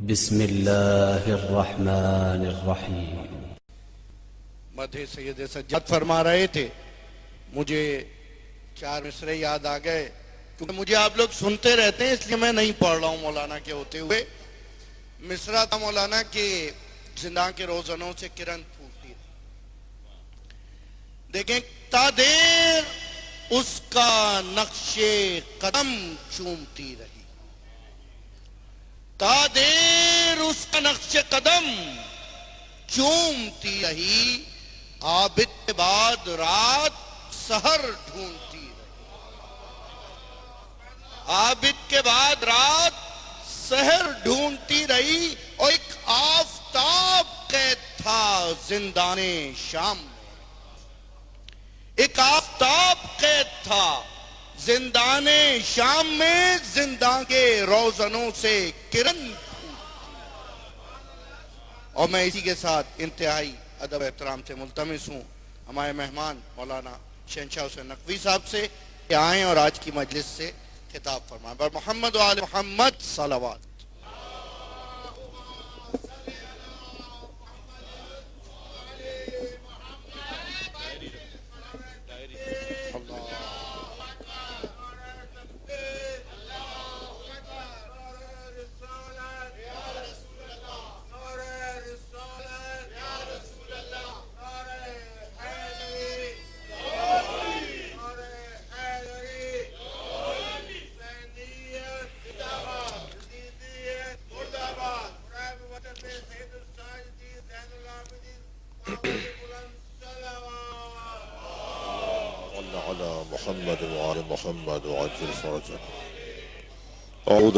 بسم اللہ الرحمن الرحیم۔ مدح سید سجاد فرما رہے تھے، مجھے 4 مصرے یاد آ گئے کیونکہ مجھے آپ لوگ سنتے رہتے ہیں، اس لیے میں نہیں پڑھ رہا ہوں مولانا کے ہوتے ہوئے۔ مصرع تھا مولانا کے زنداں کے روزنوں سے کرن پھوٹتی رہی، دیکھیں تا دیر اس کا نقش قدم چومتی رہی، تا دیر اس کا نقش قدم چومتی رہی، عابد کے بعد رات سحر ڈھونڈتی رہی، عابد کے بعد رات سحر ڈھونڈتی رہی، اور ایک آفتاب قید تھا زندان شام میں، ایک آفتاب قید تھا زندان شام میں، زنداں کے روزنوں سے کرن پھوٹتی۔ اور میں اسی کے ساتھ انتہائی ادب احترام سے ملتمس ہوں ہمارے مہمان مولانا شہنشاہ حسین نقوی صاحب سے کہ آئیں اور آج کی مجلس سے خطاب فرمائیں۔ بر محمد و آل محمد صلوات۔ محمد وعلى محمد وعجل فرجه اعوذ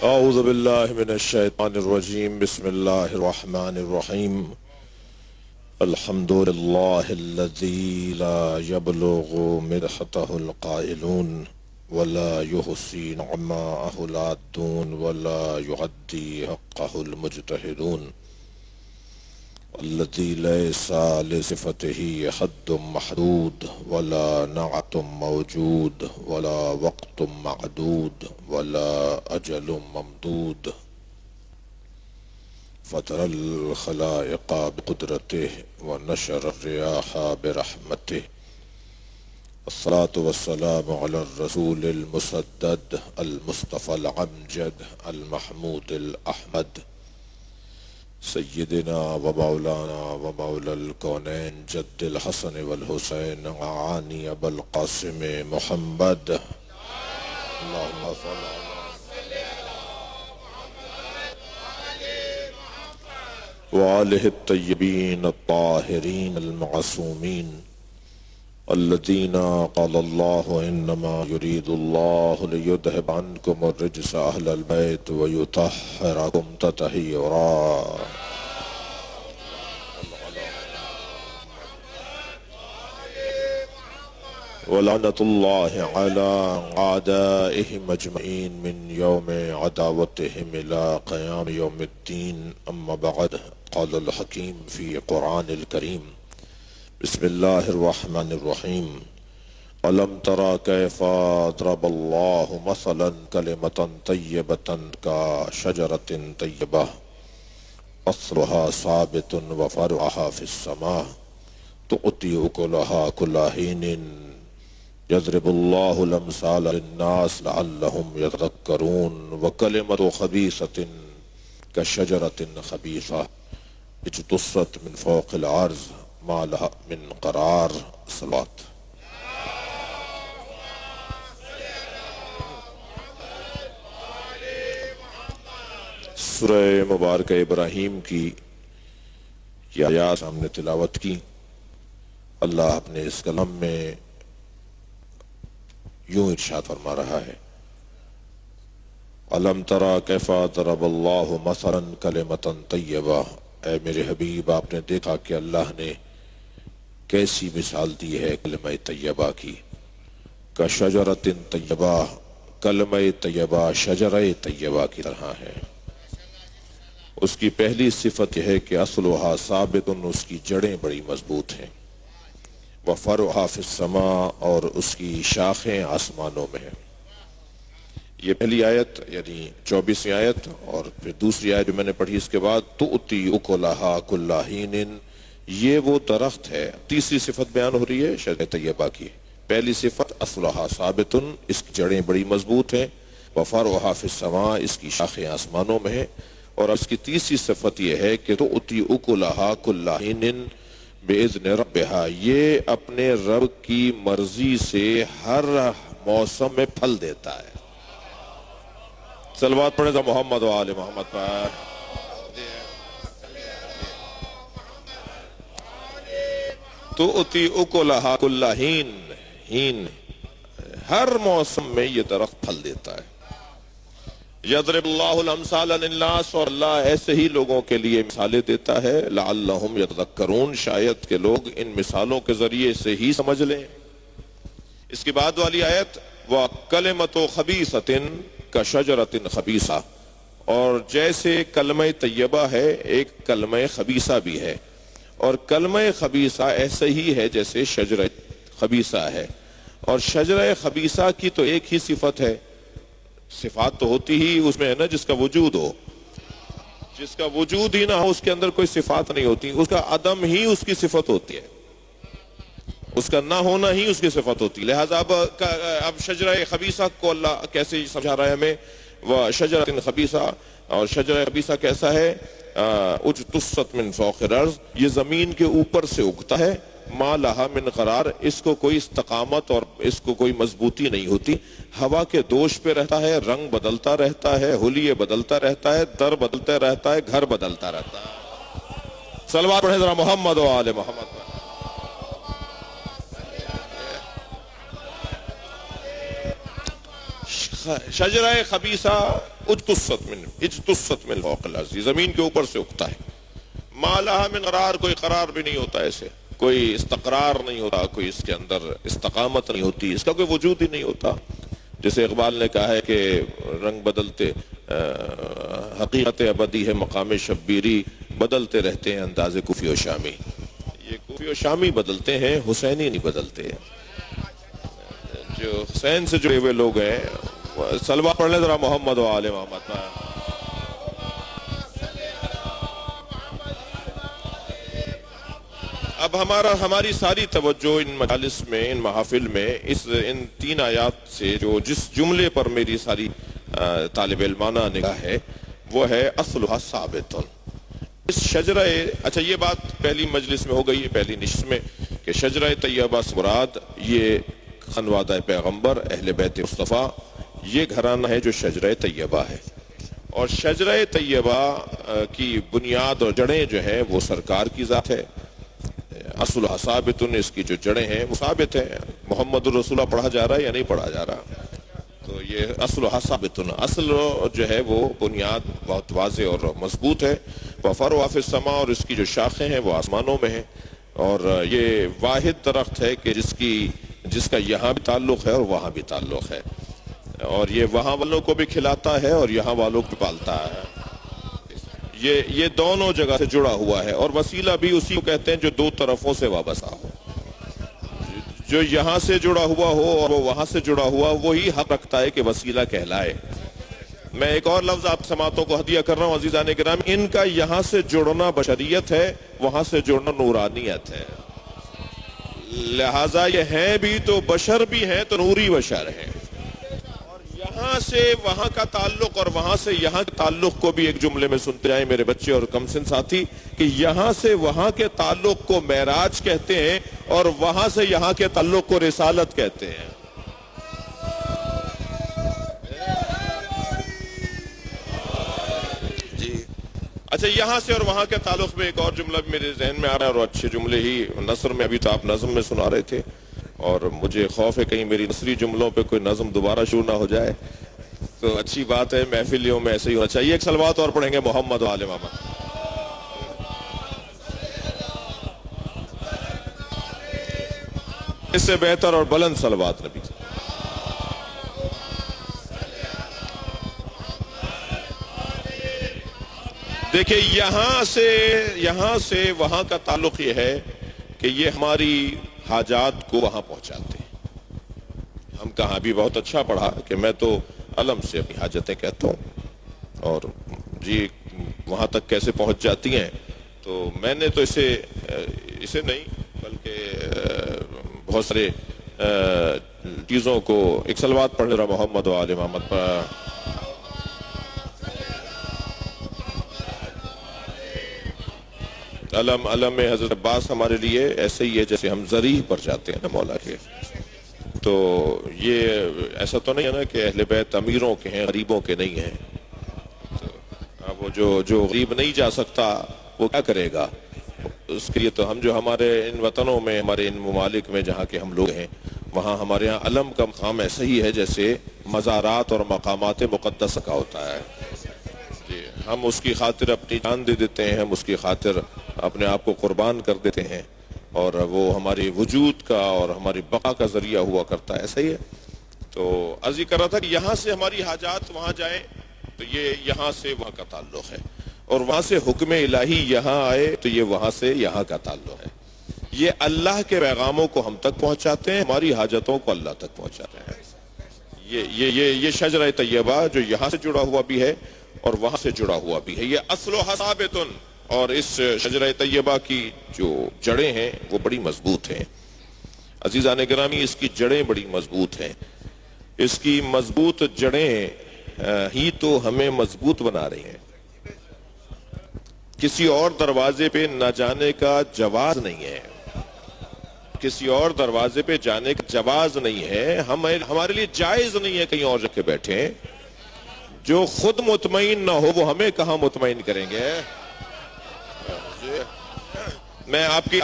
أعوذ بالله من الشيطان الرجيم بسم الله الرحمن الرحيم الحمد لله الذي لا يبلغ مدحته القائلون ولا يحصي نعماءه العادون ولا يعدي حقه المجتهدون الذي ليس لصفته حد محدود ولا نعت موجود ولا وقت معدود ولا أجل ممدود فطر الخلائق بقدرته ونشر الرياح برحمته الصلاة والسلام على الرسول المسدد المصطفى العمجد المحمود الأحمد سيدنا ومولانا ومولى الكونين جد الحسن والحسين عاني أبا القاسم محمد اللهم صل وآله الطيبين الطاهرين المعصومين الذين قال الله إنما يريد الله ليذهب عنكم الرجس أهل البيت ويطهركم تطهيرا ولعنة الله على أعدائهم أجمعين من يوم عداوتهم إلى قيام يوم الدين أما بعد قال الحكيم في قرآن الكريم بسم الله الرحمن الرحيم ألم ترى كيف ضرب الله مثلا كلمة طيبة كشجرة طيبة أصلها ثابت وفرعها في السماء تؤتي أكلها كل حين يضرب الله الأمثال للناس لعلهم يتذكرون وكلمة خبيثة كشجرة خبيثة اجتثت من فوق الأرض ما لها من قرار صلوات سورہ مبارکہ ابراہیم کی یہ آیات ہم نے تلاوت کی۔ اللہ اپنے اس کلام میں یوں ارشاد فرما رہا ہے، الم تری کیف ضرب اللہ مثلا کلمۃ طیبہ، اے میرے حبیب آپ نے دیکھا کہ اللہ نے کیسی مثال دی ہے کلمہ طیبہ کی، کشجرۃ طیبہ، کلمہ طیبہ شجرہ طیبہ کی طرح ہے۔ اس کی پہلی صفت یہ ہے کہ اصلها ثابت، اس کی جڑیں بڑی مضبوط ہیں، وفرعها فی السماء، اور اس کی شاخیں آسمانوں میں ہیں۔ یہ پہلی آیت یعنی 24ویں آیت، اور پھر دوسری آیت جو میں نے پڑھی اس کے بعد تؤتی اکلھا کل حین، یہ وہ درخت ہے۔ تیسری صفت بیان ہو رہی ہے شجرہ طیبہ کی۔ پہلی صفت اصلها ثابت، اس کی جڑیں بڑی مضبوط ہیں، وفرعها فی السماء، اس کی شاخیں آسمانوں میں ہیں، اور اس کی تیسری صفت یہ ہے کہ تؤتی اکلھا کل حین باذن ربھا، یہ اپنے رب کی مرضی سے ہر موسم میں پھل دیتا ہے۔ صلوات پڑھیں محمد و آل محمد پر۔ تؤتی اکلھا کل حین، ہر موسم میں یہ درخت پھل دیتا ہے۔ یضرب اللہ الامثال للناس، اور اللہ ایسے ہی لوگوں کے لیے مثالیں دیتا ہے، لعلہم یتذکرون، شاید کہ لوگ ان مثالوں کے ذریعے سے ہی سمجھ لیں۔ اس کی بعد والی آیت وَكَلِمَةُ خَبِيثَةٍ كَشَجَرَةٍ خَبِيثَةٍ، اور جیسے کلمہ طیبہ ہے ایک کلمہ خبیثہ بھی ہے، اور کلمہ خبیثہ ایسے ہی ہے جیسے شجرہ خبیثہ ہے، اور شجرہ خبیثہ کی تو ایک ہی صفت ہے، صفات تو ہوتی ہی اس میں ہے نا، جس کا وجود ہو، جس کا وجود ہی نہ ہو اس کے اندر کوئی صفات نہیں ہوتی، اس کا عدم ہی اس کی صفت ہوتی ہے، اس کا نہ ہونا ہی اس کی صفت ہوتی ہے۔ لہذا اب شجرہ خبیثہ کو اللہ کیسے سمجھا رہا ہے ہمیں، وَشَجَرَةٍ خَبِيثَةٍ، اور شجرہ خبیثہ کیسا ہے، اجتثت من فوق الارض، یہ زمین کے اوپر سے اگتا ہے، ما لہا من قرار، اس کو کوئی استقامت اور اس کو کوئی مضبوطی نہیں ہوتی، ہوا کے دوش پہ رہتا ہے، رنگ بدلتا رہتا ہے، حلیے بدلتا رہتا ہے، در بدلتا رہتا ہے، گھر بدلتا رہتا ہے۔ صلوات پڑھیں ذرا محمد و آل محمد پر۔ شجرہ خبیثہ اجتثت من فوق الارض، زمین کے اوپر سے اگتا ہے، ما لہا من قرار، کوئی قرار بھی نہیں ہوتا ایسے، کوئی استقرار نہیں ہوتا، کوئی اس کے اندر استقامت نہیں ہوتی، اس کا کوئی وجود ہی نہیں ہوتا۔ جیسے اقبال نے کہا ہے کہ رنگ بدلتے حقیقت ابدی ہے مقام شبیری، بدلتے رہتے ہیں انداز کوفی و شامی، یہ کوفی و شامی بدلتے ہیں، حسینی نہیں بدلتے۔ جو حسین سے جڑے ہوئے لوگ ہیں، صلوات پڑھ لیں ذرا محمد و آل محمد پر۔ اب ہماری ساری توجہ ان مجالس میں، ان محافل میں، ان تین آیات سے جو جس جملے پر میری ساری طالب علمانہ نگاہ ہے وہ ہے اصلها ثابت۔ اس شجرہ، اچھا یہ بات پہلی مجلس میں ہو گئی ہے، پہلی نشست میں، کہ شجرہ طیبہ سے مراد یہ خانوادہ پیغمبر اہل بیت مصطفیٰ، یہ گھرانہ ہے جو شجرہ طیبہ ہے، اور شجرہ طیبہ کی بنیاد اور جڑیں جو ہیں وہ سرکار کی ذات ہے۔ اصلها ثابت، اس کی جو جڑیں ہیں وہ ثابت ہیں۔ محمد الرسول پڑھا جا رہا ہے یا نہیں پڑھا جا رہا، تو یہ اصلها ثابت، اصل جو ہے وہ بنیاد بہت واضح اور مضبوط ہے۔ وفرعها فی السماء، اور اس کی جو شاخیں ہیں وہ آسمانوں میں ہیں، اور یہ واحد درخت ہے کہ جس کا یہاں بھی تعلق ہے اور وہاں بھی تعلق ہے، اور یہ وہاں والوں کو بھی کھلاتا ہے اور یہاں والوں کو پالتا ہے، یہ دونوں جگہ سے جڑا ہوا ہے، اور وسیلہ بھی اسی کو کہتے ہیں جو دو طرفوں سے وابستہ ہو، جو یہاں سے جڑا ہوا ہو اور وہ وہاں سے جڑا ہوا، وہی حق رکھتا ہے کہ وسیلہ کہلائے۔ میں ایک اور لفظ آپ سماعتوں کو ہدیہ کر رہا ہوں عزیزان کرام، ان کا یہاں سے جڑنا بشریت ہے، وہاں سے جڑنا نورانیت ہے، لہٰذا یہ ہیں بھی تو بشر بھی ہیں تو نوری بشر ہیں، اور یہاں سے وہاں کا تعلق اور وہاں سے یہاں کے تعلق کو بھی ایک جملے میں سنتے جائیں میرے بچے اور کم سن ساتھی، کہ یہاں سے وہاں کے تعلق کو معراج کہتے ہیں اور وہاں سے یہاں کے تعلق کو رسالت کہتے ہیں۔ جی اچھا یہاں سے اور وہاں کے تعلق میں ایک اور جملہ بھی میرے ذہن میں آ رہا ہے، اور اچھے جملے ہی نثر میں، ابھی تو آپ نظم میں سنا رہے تھے، اور مجھے خوف ہے کہیں میری نثری جملوں پہ کوئی نظم دوبارہ شروع نہ ہو جائے، تو اچھی بات ہے محفلیوں میں ایسے ہی ہونا چاہیے۔ ایک صلوات اور پڑھیں گے محمد و آل محمد۔ اس سے بہتر اور بلند صلوات نبی۔ دیکھیں یہاں سے وہاں کا تعلق یہ ہے کہ یہ ہماری حاجات کو وہاں پہنچاتے ہیں۔ ہم کہاں بھی بہت اچھا پڑھا کہ میں تو علم سے اپنی حاجتیں کہتا ہوں، اور جی وہاں تک کیسے پہنچ جاتی ہیں، تو میں نے تو اسے نہیں بلکہ بہت سارے چیزوں کو ایک صلوات پڑھ رہا محمد و آل محمد پر۔ علم حضرت عباس ہمارے لیے ایسے ہی ہے جیسے ہم ذریح پر جاتے ہیں نا مولا کے، تو یہ ایسا تو نہیں ہے نا کہ اہل بیت امیروں کے ہیں غریبوں کے نہیں ہیں، تو وہ جو غریب نہیں جا سکتا وہ کیا کرے گا؟ اس کے لیے تو ہم جو ہمارے ان وطنوں میں، ہمارے ان ممالک میں جہاں کے ہم لوگ ہیں، وہاں ہمارے ہاں علم کا مقام ایسا ہی ہے جیسے مزارات اور مقامات مقدسہ کا ہوتا ہے۔ ہم اس کی خاطر اپنی جان دے دیتے ہیں، ہم اس کی خاطر اپنے آپ کو قربان کر دیتے ہیں، اور وہ ہماری وجود کا اور ہماری بقا کا ذریعہ ہوا کرتا ہے، ایسا ہی ہے۔ تو عرض یہ کر رہا تھا کہ یہاں سے ہماری حاجات وہاں جائیں، تو یہ یہاں سے وہاں کا تعلق ہے، اور وہاں سے حکم الہی یہاں آئے تو یہ وہاں سے یہاں کا تعلق ہے۔ یہ اللہ کے پیغاموں کو ہم تک پہنچاتے ہیں، ہماری حاجتوں کو اللہ تک پہنچاتے ہیں۔ یہ شجرہ طیبہ جو یہاں سے جڑا ہوا بھی ہے اور وہاں سے جڑا ہوا بھی ہے، یہ اصل و ثابتن، اور اس شجرہ طیبہ کی جو جڑیں ہیں وہ بڑی مضبوط ہیں۔ عزیزان گرامی، اس کی جڑیں بڑی مضبوط ہیں، اس کی مضبوط جڑیں ہی تو ہمیں مضبوط بنا رہی ہیں۔ کسی اور دروازے پہ نہ جانے کا جواز نہیں ہے، کسی اور دروازے پہ جانے کا جواز نہیں ہے، ہمارے لیے جائز نہیں ہے کہیں اور جا کے بیٹھیں۔ جو خود مطمئن نہ ہو وہ ہمیں کہاں مطمئن کریں گے؟ میں آپ کی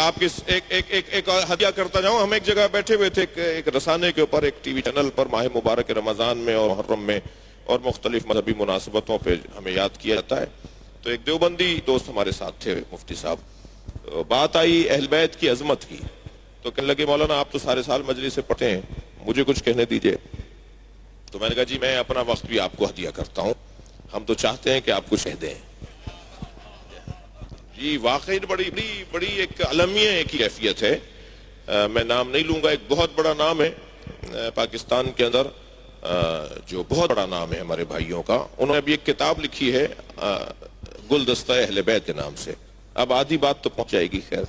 ایک ہدیہ کرتا جاؤں۔ ہم ایک جگہ بیٹھے ہوئے تھے ایک رسانے کے اوپر، ایک ٹی وی چینل پر، ماہ مبارک رمضان میں اور محرم میں اور مختلف مذہبی مناسبتوں پہ ہمیں یاد کیا جاتا ہے۔ تو ایک دیوبندی دوست ہمارے ساتھ تھے، مفتی صاحب، بات آئی اہل بیت کی عظمت کی، تو کہنے لگے مولانا آپ تو سارے سال مجلس سے پڑھتے ہیں، مجھے کچھ کہنے دیجئے۔ تو میں نے کہا جی میں اپنا وقت بھی آپ کو ہدیہ کرتا ہوں، ہم تو چاہتے ہیں کہ آپ کچھ کہہ دیں۔ جی واقعی بڑی ایک المیہ کی کیفیت ہے، میں نام نہیں لوں گا، ایک بہت بڑا نام ہے پاکستان کے اندر، جو بہت بڑا نام ہے ہمارے بھائیوں کا۔ انہوں نے ابھی ایک کتاب لکھی ہے گلدستہ اہل بیت کے نام سے، اب آدھی بات تو پہنچ جائے گی خیر۔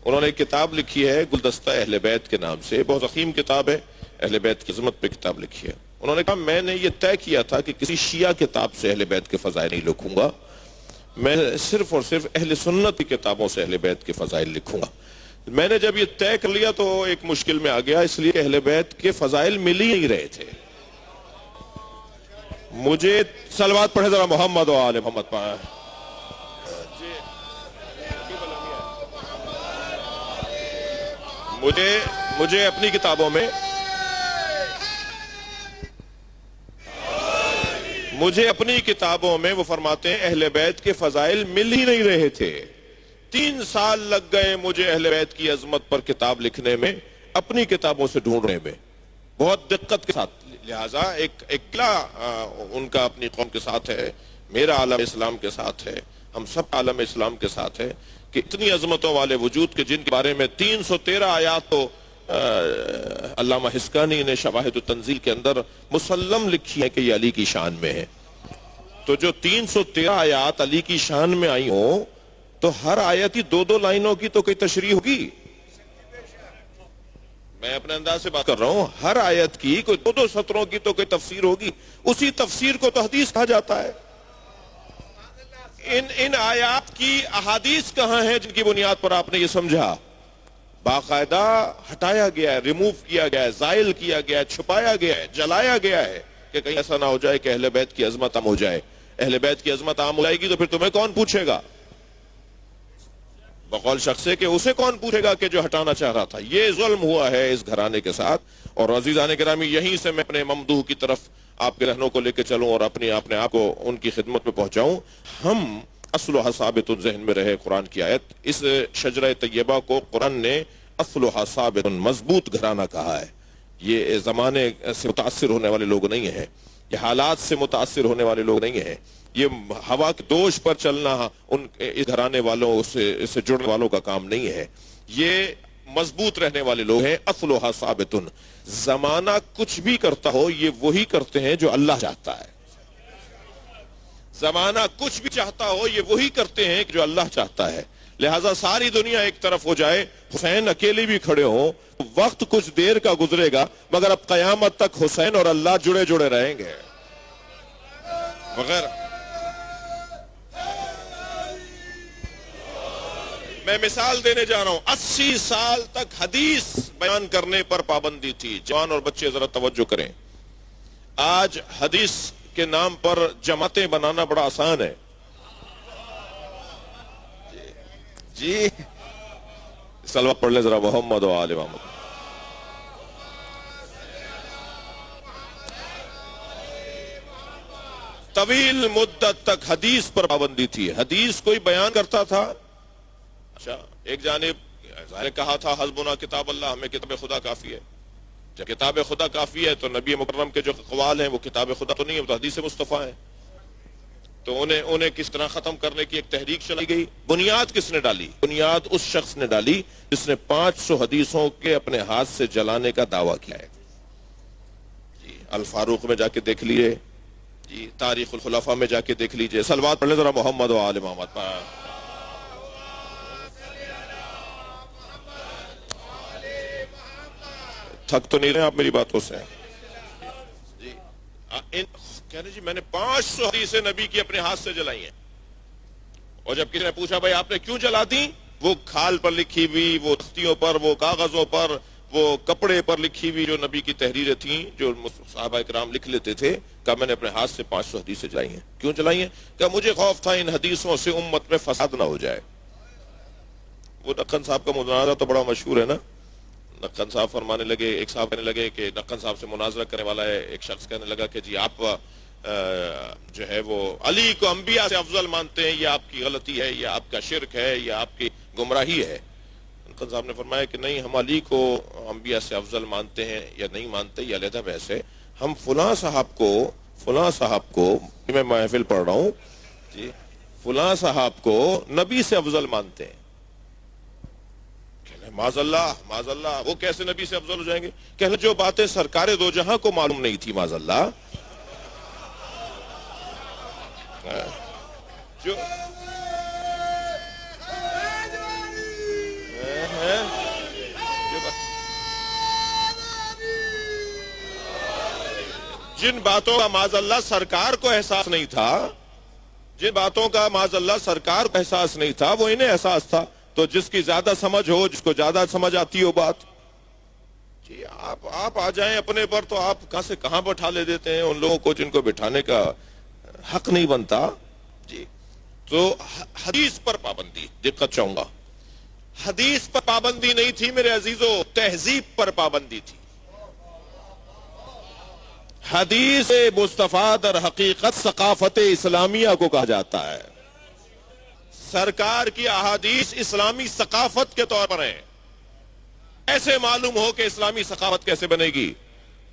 انہوں نے ایک کتاب لکھی ہے گلدستہ اہل بیت کے نام سے، بہت عظیم کتاب ہے، اہل بیت کی عظمت پہ کتاب لکھی ہے۔ انہوں نے کہا میں نے یہ طے کیا تھا کہ کسی شیعہ کتاب سے اہل بیت کے فضائل نہیں لکھوں گا، میں صرف اور صرف اہل سنت کی کتابوں سے اہل بیت کے فضائل لکھوں گا۔ میں نے جب یہ طے کر لیا تو ایک مشکل میں آ گیا، اس لیے کہ اہل بیت کے فضائل مل ہی نہیں رہے تھے مجھے۔ صلوات پڑھے ذرا محمد و آل محمد پر۔ مجھے اپنی کتابوں میں وہ فرماتے ہیں اہل بیت کے فضائل مل ہی نہیں رہے تھے۔ 3 سال لگ گئے مجھے اہل بیت کی عظمت پر کتاب لکھنے میں، اپنی کتابوں سے ڈھونڈنے میں، بہت دقت کے ساتھ۔ لہٰذا ایک قلعہ ان کا اپنی قوم کے ساتھ ہے، میرا عالم اسلام کے ساتھ ہے، ہم سب عالم اسلام کے ساتھ ہے، کہ اتنی عظمتوں والے وجود کے جن کے بارے میں 313 آیات تو علامہ حسکانی نے شواہد التنزیل کے اندر مسلم لکھی ہے کہ یہ علی کی شان میں ہے۔ تو جو 313 آیات علی کی شان میں آئی ہوں تو ہر آیت کی 2 لائنوں کی تو کوئی تشریح ہوگی۔ میں اپنے انداز سے بات کر رہا ہوں، ہر آیت کی کوئی 2 سطروں کی تو کوئی تفسیر ہوگی، اسی تفسیر کو تو حدیث کہا جاتا ہے۔ ان آیات کی احادیث کہاں ہیں جن کی بنیاد پر آپ نے یہ سمجھا؟ باقاعدہ ہٹایا گیا ہے، ریموو کیا گیا ہے، زائل کیا گیا ہے، چھپایا گیا ہے، جلایا گیا ہے کہ کہیں ایسا نہ ہو جائے کہ اہل بیت کی عظمت کم ہو جائے، اہل بیت کی عظمت عام ہو جائے گی تو پھر تمہیں کون پوچھے گا؟ بقول شخص کہ اسے کون پوچھے گا کہ جو ہٹانا چاہ رہا تھا. یہ ظلم ہوا ہے اس گھرانے کے ساتھ. اور عزیزان گرامی، یہیں سے میں اپنے ممدوح کی طرف آپ کے رہنوں کو لے کے چلوں اور اپنے آپ کو ان کی خدمت میں پہنچاؤں. ہم اصلها ثابت ذہن میں رہے قرآن کی آیت. اس شجرہ طیبہ کو قرآن نے اصلها ثابت مضبوط گھرانہ کہا ہے. یہ زمانے سے متاثر ہونے والے لوگ نہیں ہیں، یہ حالات سے متاثر ہونے والے لوگ نہیں ہیں، یہ ہوا کے دوش پر چلنا ان گھرانے والوں سے جڑنے والوں کا کام نہیں ہے. یہ مضبوط رہنے والے لوگ ہیں. اصلها ثابت. زمانہ کچھ بھی کرتا ہو یہ وہی کرتے ہیں جو اللہ چاہتا ہے. زمانہ کچھ بھی چاہتا ہو یہ وہی کرتے ہیں جو اللہ چاہتا ہے. لہٰذا ساری دنیا ایک طرف ہو جائے، حسین اکیلے بھی کھڑے ہوں، وقت کچھ دیر کا گزرے گا مگر اب قیامت تک حسین اور اللہ جڑے رہیں گے. مگر میں مثال دینے جا رہا ہوں. 80 سال تک حدیث بیان کرنے پر پابندی تھی. جوان اور بچے ذرا توجہ کریں. آج حدیث کے نام پر جماعتیں بنانا بڑا آسان ہے. جی صلوات پڑھ لیں ذرا محمد و آل محمد. طویل مدت تک حدیث پر پابندی تھی. حدیث کوئی بیان کرتا تھا. اچھا، ایک جانب نے کہا تھا حسبنا کتاب اللہ، ہمیں کتاب خدا کافی ہے. جب کتاب خدا کافی ہے تو نبی مکرم کے جو اقوال ہیں وہ کتاب خدا تو نہیں ہے، وہ تو حدیث مصطفیٰ ہیں. تو انہیں کس طرح ختم کرنے کی ایک تحریک چلائی گئی. بنیاد کس نے ڈالی؟ بنیاد اس شخص نے ڈالی جس نے 500 حدیثوں کے اپنے ہاتھ سے جلانے کا دعویٰ کیا ہے. جی الفاروق میں جا کے دیکھ لیے، جی تاریخ الخلفاء میں جا کے دیکھ لیجئے. صلوات پڑھ لیں ذرا محمد و آل محمد پر. تھک تو نہیں رہے آپ میری باتوں سے؟ جی کہہ رہے جی میں نے 500 حدیثیں نبی کی اپنے ہاتھ سے جلائی ہیں. اور جب کسی نے پوچھا بھائی آپ نے کیوں جلا دی؟ وہ کھال پر لکھی ہوئی، وہ تختیوں پر، وہ کاغذوں پر، وہ کپڑے پر لکھی ہوئی جو نبی کی تحریریں تھیں جو صحابہ کرام لکھ لیتے تھے، کہا میں نے اپنے ہاتھ سے 500 حدیثیں جلائی ہیں. کیوں جلائی ہیں؟ کہ مجھے خوف تھا ان حدیثوں سے امت میں فساد نہ ہو جائے. وہ نقن صاحب کا مناظرہ تو بڑا مشہور ہے نا. نقن صاحب فرمانے لگے، ایک صاحب کہنے لگے کہ نقن صاحب سے مناظرہ کرنے والا ہے، ایک شخص کہنے لگا کہ جی آپ جو ہے وہ علی کو انبیاء سے افضل مانتے ہیں، یہ آپ کی غلطی ہے، یہ آپ کا شرک ہے، یہ آپ کی گمراہی ہے. نقن صاحب نے فرمایا کہ نہیں، ہم علی کو انبیاء سے افضل مانتے ہیں یا نہیں مانتے یہ علیحدہ بحث ہے. ہم فلاں صاحب کو میں محفل پڑھ رہا ہوں جی، فلاں صاحب کو نبی سے افضل مانتے ہیں. معاذ اللہ وہ کیسے نبی سے افضل ہو جائیں گے؟ کہ جو باتیں سرکار دو جہاں کو معلوم نہیں تھی، معاذ اللہ جو جن باتوں کا معاذ اللہ سرکار کو احساس نہیں تھا، جن باتوں کا معاذ اللہ سرکار کو احساس نہیں تھا وہ انہیں احساس تھا. تو جس کی زیادہ سمجھ ہو، جس کو زیادہ سمجھ آتی ہو بات، جی آپ آ جائیں اپنے پر تو آپ کہاں سے کہاں بٹھا لے دیتے ہیں ان لوگوں کو جن کو بٹھانے کا حق نہیں بنتا. جی تو حدیث پر پابندی، دقت چاہوں گا، حدیث پر پابندی نہیں تھی میرے عزیزو، تہذیب پر پابندی تھی. حدیث مصطفیٰ در حقیقت ثقافت اسلامیہ کو کہا جاتا ہے. سرکار کی احادیث اسلامی ثقافت کے طور پر ہیں. ایسے معلوم ہو کہ اسلامی ثقافت کیسے بنے گی؟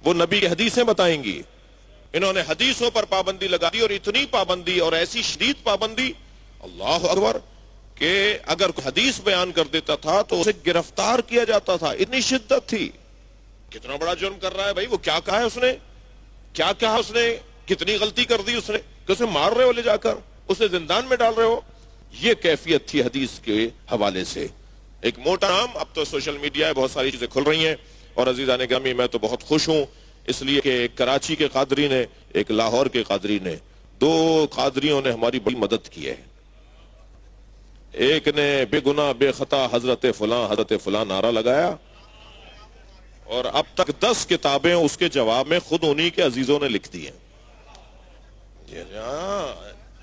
وہ نبی کی حدیثیں بتائیں گی. انہوں نے حدیثوں پر پابندی لگا دی، اور اتنی پابندی اور ایسی شدید پابندی، اللہ اکبر، کہ اگر کوئی حدیث بیان کر دیتا تھا تو اسے گرفتار کیا جاتا تھا. اتنی شدت تھی. کتنا بڑا جرم کر رہا ہے بھائی، وہ کیا کہا ہے اس نے، کیا کہا اس نے، کتنی غلطی کر دی اس نے کہ اسے مار رہے ہو لے جا کر، اسے زندان میں ڈال رہے ہو. یہ کیفیت تھی حدیث کے حوالے سے. ایک موٹا نام، اب تو سوشل میڈیا ہے، بہت ساری چیزیں کھل رہی ہیں. اور عزیزان گرامی میں تو بہت خوش ہوں اس لیے کہ ایک کراچی کے قادری نے، ایک لاہور کے قادری نے، دو قادریوں نے ہماری بڑی مدد کی ہے. ایک نے بے گناہ بے خطا حضرت فلاں نعرہ لگایا، اور اب تک 10 کتابیں اس کے جواب میں خود انہی کے عزیزوں نے لکھ دی ہیں.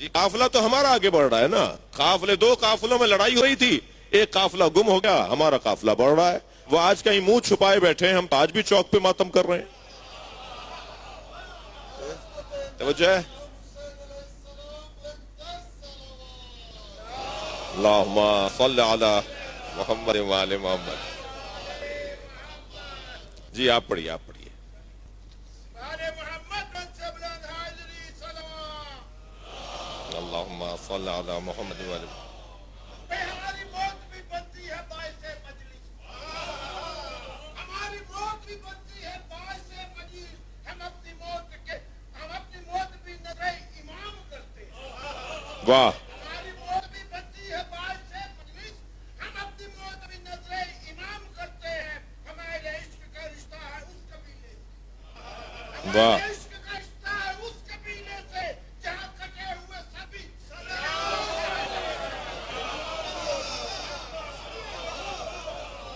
جی قافلہ تو ہمارا آگے بڑھ رہا ہے نا. قافلے 2 قافلوں میں لڑائی ہو رہی تھی, ایک قافلہ گم ہو گیا, ہمارا قافلہ بڑھ رہا ہے. وہ آج کہیں منہ چھپائے بیٹھے ہیں, ہم آج بھی چوک پہ ماتم کر رہے ہیں. توجہ ہے. اللہم صل علی محمد وآل محمد. جی آپ پڑھیے, آپ پڑھیے. اللہم صل علی محمد وآل محمد. ہماری موت بھی بنتی ہے باعث مجلس, ہماری موت بھی بنتی ہے باعث مجلس. ہم اپنی موت بھی نظر امام کرتے ہیں. واہ. ہماری موت بھی بنتی ہے باعث مجلس, ہم اپنی موت بھی نظر امام کرتے ہیں. ہمارے عشق کا رشتہ ہے اس قبیلے سے, واہ. ہمارے عشق کا رشتہ ہے اس قبیلے سے جہاں کٹے ہوئے سبھی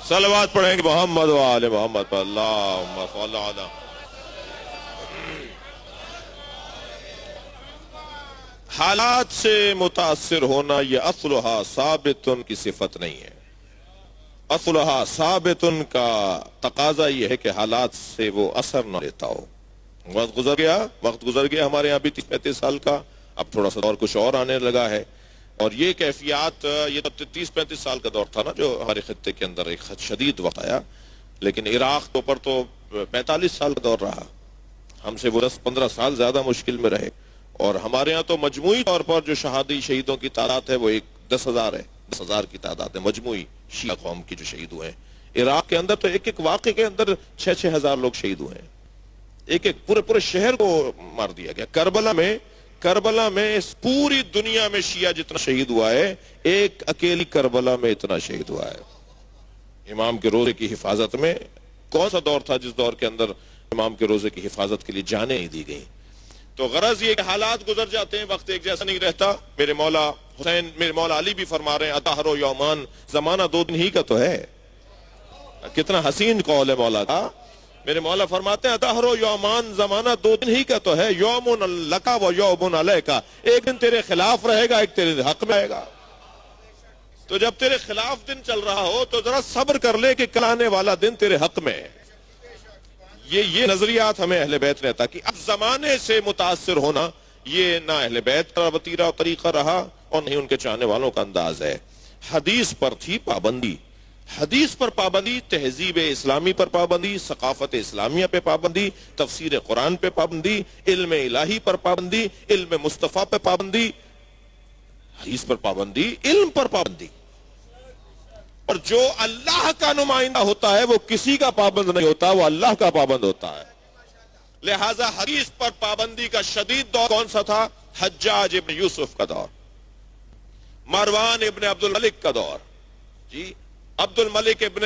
صلوات پڑھیں گے محمد وآل محمد پر. اللہم صل علی. حالات سے متاثر ہونا یہ اصلها ثابتن کی صفت نہیں ہے. اصلها ثابتن کا تقاضا یہ ہے کہ حالات سے وہ اثر نہ لیتا ہو. وقت گزر گیا ہمارے یہاں بھی 30-35 سال کا, اب تھوڑا سا دور کچھ اور آنے لگا ہے. اور یہ کیفیات, یہ تو 30-35 سال کا دور تھا نا جو ہمارے خطے کے اندر ایک شدید وقت آیا, لیکن عراق تو پر تو 45 سال کا دور رہا. ہم سے وہ 10-15 سال زیادہ مشکل میں رہے. اور ہمارے ہاں تو مجموعی طور پر جو شہیدوں کی تعداد ہے وہ 10,000 ہے. 10,000 کی تعداد ہے مجموعی شیعہ قوم کی جو شہید ہوئے ہیں. عراق کے اندر تو ایک واقعے کے اندر 6-6 ہزار لوگ شہید ہوئے ہیں. ایک پورے شہر کو مار دیا گیا. کربلا میں اس پوری دنیا میں شیعہ جتنا شہید ہوا ہے, ایک اکیلی کربلا میں اتنا شہید ہوا ہے. امام کے روزے کی حفاظت میں کون سا دور تھا جس دور کے اندر امام کے روزے کی حفاظت کے لیے جانیں ہی دی گئیں. تو غرض یہ کہ حالات گزر جاتے ہیں, وقت ایک جیسا نہیں رہتا. میرے مولا حسین, میرے مولا علی بھی فرما رہے ہیں اطہر و یومان, زمانہ 2 دن ہی کا تو ہے. کتنا حسین قول ہے مولا کا. میرے مولا فرماتے ہیں اطہر و یومان, زمانہ 2 دن ہی کا تو ہے. یومن لکا و یومن علیکا, ایک دن تیرے خلاف رہے گا, ایک تیرے حق میں آئے گا. تو جب تیرے خلاف دن چل رہا ہو تو ذرا صبر کر لے کہ کل آنے والا دن تیرے حق میں ہے. یہ نظریات ہمیں اہل بیت نے عطا کی. اب زمانے سے متاثر ہونا یہ نہ اہل بیت کا وتیرہ اور طریقہ رہا اور نہیں ان کے چاہنے والوں کا انداز ہے. حدیث پر تھی پابندی, حدیث پر پابندی, تہذیب اسلامی پر پابندی, ثقافت اسلامیہ پہ پابندی, تفسیر قرآن پہ پابندی, علم الہی پر پابندی, علم مصطفیٰ پہ پابندی, حدیث پر پابندی, علم پر پابندی. اور جو اللہ کا نمائندہ ہوتا ہے وہ کسی کا پابند نہیں ہوتا, وہ اللہ کا پابند ہوتا ہے. لہذا حدیث پر پابندی کا شدید دور کون سا تھا؟ حجاج ابن یوسف کا دور, مروان ابن عبد الملک کا دور, جی عبد الملک ابن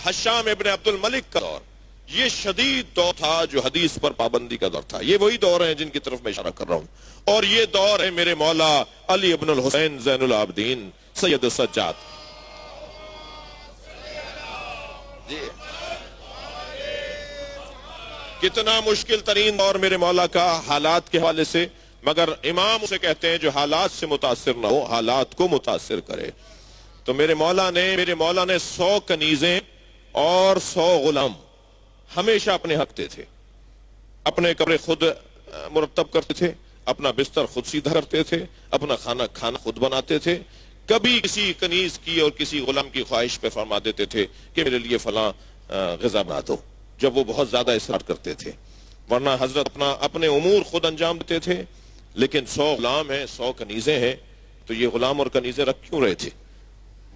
حشام ابن عبد الملک کا دور. یہ شدید دور تھا جو حدیث پر پابندی کا دور تھا. یہ وہی دور ہیں جن کی طرف میں اشارہ کر رہا ہوں. اور یہ دور ہے میرے مولا علی ابن الحسین زین العابدین سید السجاد. جی کتنا مشکل ترین دور میرے مولا کا حالات کے حوالے سے, مگر امام اسے کہتے ہیں جو حالات سے متاثر نہ ہو, حالات کو متاثر کرے. تو میرے مولا نے 100 کنیزیں اور 100 غلام ہمیشہ اپنے حق تھے. اپنے کپڑے خود مرتب کرتے تھے, اپنا بستر خود سیدھا کرتے تھے, اپنا کھانا خود بناتے تھے. کبھی کسی کنیز کی اور کسی غلام کی خواہش پہ فرما دیتے تھے کہ میرے لیے فلاں غذا بنا دو, جب وہ بہت زیادہ اصرار کرتے تھے. ورنہ حضرت اپنے امور خود انجام دیتے تھے. لیکن 100 غلام ہیں, 100 کنیزیں ہیں, تو یہ غلام اور کنیزیں رکھ کیوں رہے تھے؟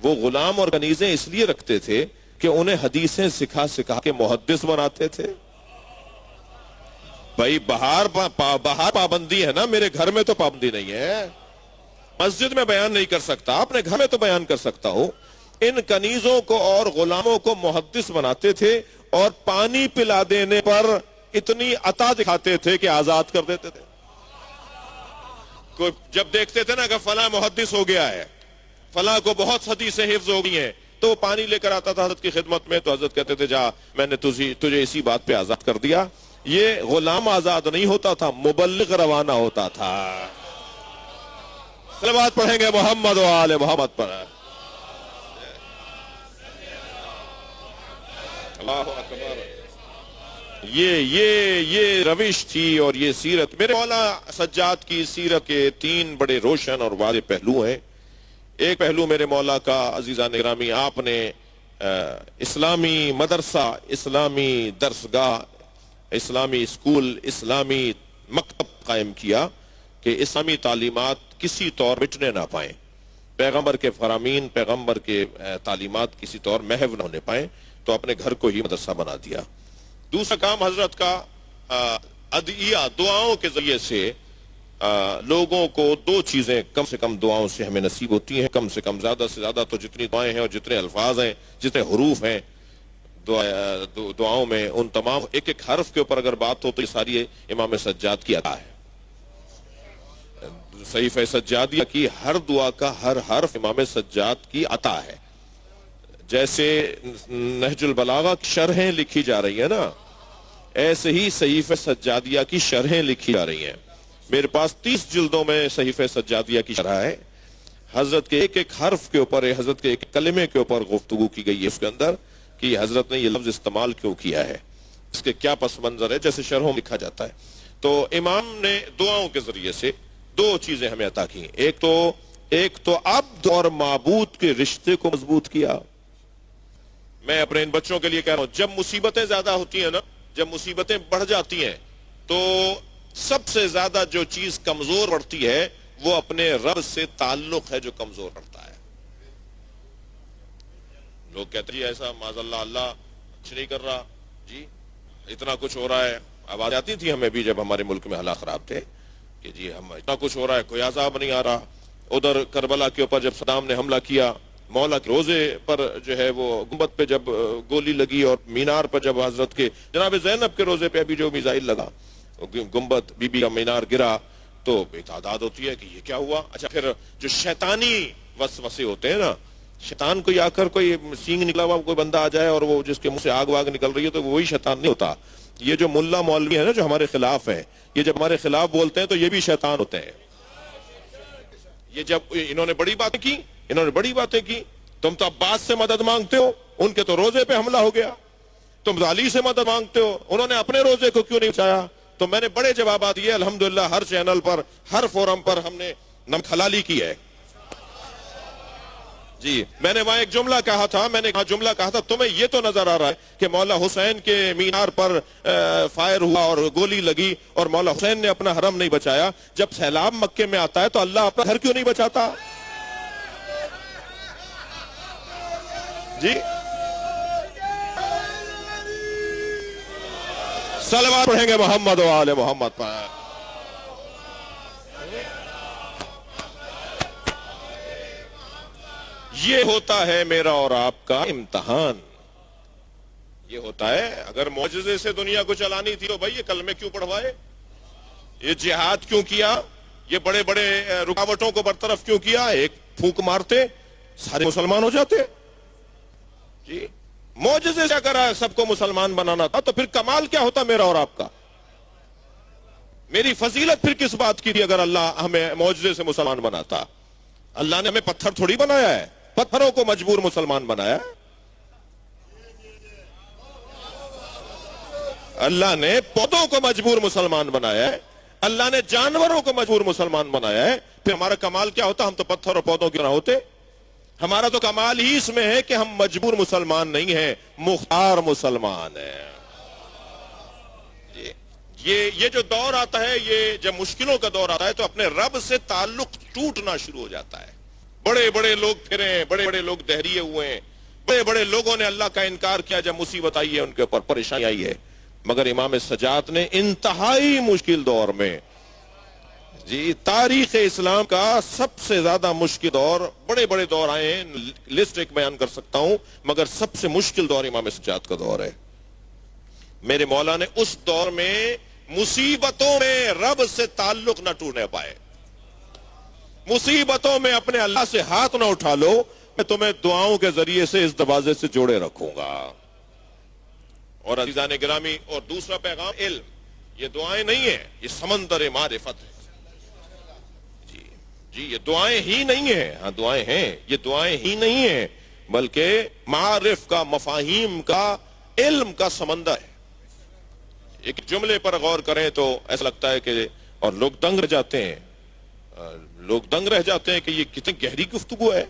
وہ غلام اور کنیزیں اس لیے رکھتے تھے کہ انہیں حدیثیں سکھا کے محدث بناتے تھے. بھائی باہر پابندی ہے نا, میرے گھر میں تو پابندی نہیں ہے. مسجد میں بیان نہیں کر سکتا, اپنے گھر میں تو بیان کر سکتا ہوں. ان کنیزوں کو اور غلاموں کو محدث بناتے تھے اور پانی پلا دینے پر اتنی عطا دکھاتے تھے کہ آزاد کر دیتے تھے. کوئی جب دیکھتے تھے نا کہ فلاں محدث ہو گیا ہے, فلاں کو بہت حدیثیں حفظ ہو گئی ہیں, تو وہ پانی لے کر آتا تھا حضرت کی خدمت میں, تو حضرت کہتے تھے جا میں نے تجھے اسی بات پہ آزاد کر دیا. یہ غلام آزاد نہیں ہوتا تھا, مبلغ روانہ ہوتا تھا. صلوات پڑھیں گے محمد و آل محمد پر. اللہ اکبر. یہ روش تھی اور یہ سیرت. میرے مولا سجاد کی سیرت کے 3 بڑے روشن اور واضح پہلو ہیں. ایک پہلو میرے مولا کا عزیزان گرامی، آپ نے اسلامی مدرسہ، اسلامی درسگاہ، اسلامی اسکول، اسلامی مکتب قائم کیا کہ اسلامی تعلیمات کسی طور مٹنے نہ پائیں، پیغمبر کے فرامین، پیغمبر کے تعلیمات کسی طور محو نہ ہونے پائیں، تو اپنے گھر کو ہی مدرسہ بنا دیا. دوسرا کام حضرت کا ادعیہ، دعاؤں کے ذریعے سے لوگوں کو 2 چیزیں کم سے کم دعاؤں سے ہمیں نصیب ہوتی ہیں. کم سے کم، زیادہ سے زیادہ تو جتنی دعائیں ہیں اور جتنے الفاظ ہیں، جتنے حروف ہیں دعاؤں میں، ان تمام ایک ایک حرف کے اوپر اگر بات ہو تو یہ ساری امام سجاد کی عطا ہے. صحیفہ سجادیہ کی ہر دعا کا ہر حرف امام سجاد کی عطا ہے. جیسے نہج البلاغہ کی شرحیں لکھی جا رہی ہیں نا، ایسے ہی صحیفہ سجادیہ کی شرحیں لکھی جا رہی ہیں. میرے پاس 30 جلدوں میں صحیفہ سجادیہ کی شرح ہے. حضرت کے ایک ایک حرف کے اوپر، حضرت کے ایک کلمے کے اوپر گفتگو کی گئی ہے اس کے اندر کہ حضرت نے یہ لفظ استعمال کیوں کیا ہے، اس کے کیا پس منظر ہے، جیسے شرحوں میں لکھا جاتا ہے. تو امام نے دعاؤں کے ذریعے سے 2 چیزیں ہمیں عطا کی. ایک تو عبد اور معبود کے رشتے کو مضبوط کیا. میں اپنے ان بچوں کے لیے کہہ رہا ہوں، جب مصیبتیں زیادہ ہوتی ہیں نا، جب مصیبتیں بڑھ جاتی ہیں، تو سب سے زیادہ جو چیز کمزور پڑتی ہے وہ اپنے رب سے تعلق ہے جو کمزور پڑتا ہے. لوگ کہتے ہیں جی ایسا معاذ اللہ، اللہ کچھ نہیں کر رہا، جی اتنا کچھ ہو رہا ہے. آواز آتی تھی ہمیں بھی جب ہمارے ملک میں حالات خراب تھے کہ جی ہم اتنا کچھ ہو رہا ہے، کوئی عذاب نہیں آ رہا. ادھر کربلا کے اوپر جب صدام نے حملہ کیا، مولا کے روزے پر جو ہے وہ گنبد پہ جب گولی لگی، اور مینار پر جب حضرت کے جناب زینب کے روزے پہ ابھی جو میزائل لگا، گنبد بی بی کا مینار گرا، تو تعداد ہوتی ہے کہ یہ کیا ہوا. اچھا پھر جو شیطانی وسوسے ہوتے ہیں نا، شیطان کوئی آ کر کوئی سینگ نکلا ہوا کوئی بندہ آ جائے اور وہ جس کے منہ سے آگ واگ نکل رہی ہے، تو وہی شیطان نہیں ہوتا. یہ جو ملا مولوی ہے نا جو ہمارے خلاف ہے، یہ جب ہمارے خلاف بولتے ہیں تو یہ بھی شیطان ہوتے ہیں. یہ جب انہوں نے بڑی باتیں کی، تم تو عباس سے مدد مانگتے ہو، ان کے تو روزے پہ حملہ ہو گیا. تم علی سے مدد مانگتے ہو، انہوں نے اپنے روزے کو کیوں نہیں بچایا. تو میں نے بڑے جوابات دیے الحمدللہ. ہر چینل پر، ہر فورم پر ہم نے نمک حلالی کی ہے. جی میں نے وہاں ایک جملہ کہا تھا، تمہیں یہ تو نظر آ رہا ہے کہ مولا حسین کے مینار پر فائر ہوا اور گولی لگی اور مولا حسین نے اپنا حرم نہیں بچایا. جب سیلاب مکے میں آتا ہے تو اللہ اپنا گھر کیوں نہیں بچاتا؟ جی صلوات پڑھیں گے محمد و آل محمد پر. یہ ہوتا ہے میرا اور آپ کا امتحان. یہ ہوتا ہے، اگر معجزے سے دنیا کو چلانی تھی تو بھائی یہ کلمے کیوں پڑھوائے، یہ جہاد کیوں کیا، یہ بڑے بڑے رکاوٹوں کو برطرف کیوں کیا. ایک پھونک مارتے سارے مسلمان ہو جاتے. جی معجزے سے اگر سب کو مسلمان بنانا تھا تو پھر کمال کیا ہوتا میرا اور آپ کا. میری فضیلت پھر کس بات کی تھی اگر اللہ ہمیں معجزے سے مسلمان بناتا. اللہ نے ہمیں پتھر تھوڑی بنایا ہے، پتھروں کو مجبور مسلمان بنایا. اللہ نے پودوں کو مجبور مسلمان بنایا ہے، اللہ نے جانوروں کو مجبور مسلمان بنایا ہے. پھر ہمارا کمال کیا ہوتا؟ ہم تو پتھر اور پودوں کیوں نہ ہوتے. ہمارا تو کمال ہی اس میں ہے کہ ہم مجبور مسلمان نہیں ہیں، مختار مسلمان ہیں. یہ جو دور آتا ہے، یہ جب مشکلوں کا دور آتا ہے تو اپنے رب سے تعلق ٹوٹنا شروع ہو جاتا ہے. بڑے بڑے لوگ پھرے ہیں، بڑے بڑے لوگ دہریے ہوئے ہیں، بڑے بڑے لوگوں نے اللہ کا انکار کیا جب مصیبت آئی ہے، ان کے اوپر پریشانی آئی ہے. مگر امام سجاد نے انتہائی مشکل دور میں، جی تاریخ اسلام کا سب سے زیادہ مشکل دور، بڑے بڑے دور آئے ہیں، لسٹ ایک بیان کر سکتا ہوں، مگر سب سے مشکل دور امام سجاد کا دور ہے. میرے مولا نے اس دور میں مصیبتوں میں رب سے تعلق نہ ٹوٹنے پائے. مصیبتوں میں اپنے اللہ سے ہاتھ نہ اٹھا لو، میں تمہیں دعاؤں کے ذریعے سے اس دروازے سے جوڑے رکھوں گا. اور عزیزان گرامی، اور دوسرا پیغام علم. یہ دعائیں نہیں ہیں، یہ سمندر معرفت ہے. جی جی یہ دعائیں ہی نہیں ہیں، ہاں دعائیں ہیں، یہ دعائیں ہی نہیں ہیں بلکہ معارف کا، مفاہیم کا، علم کا سمندر ہے۔ ایک جملے پر غور کریں تو ایسا لگتا ہے کہ اور لوگ دنگ رہ جاتے ہیں، کہ یہ کتنی گہری گفتگو ہے،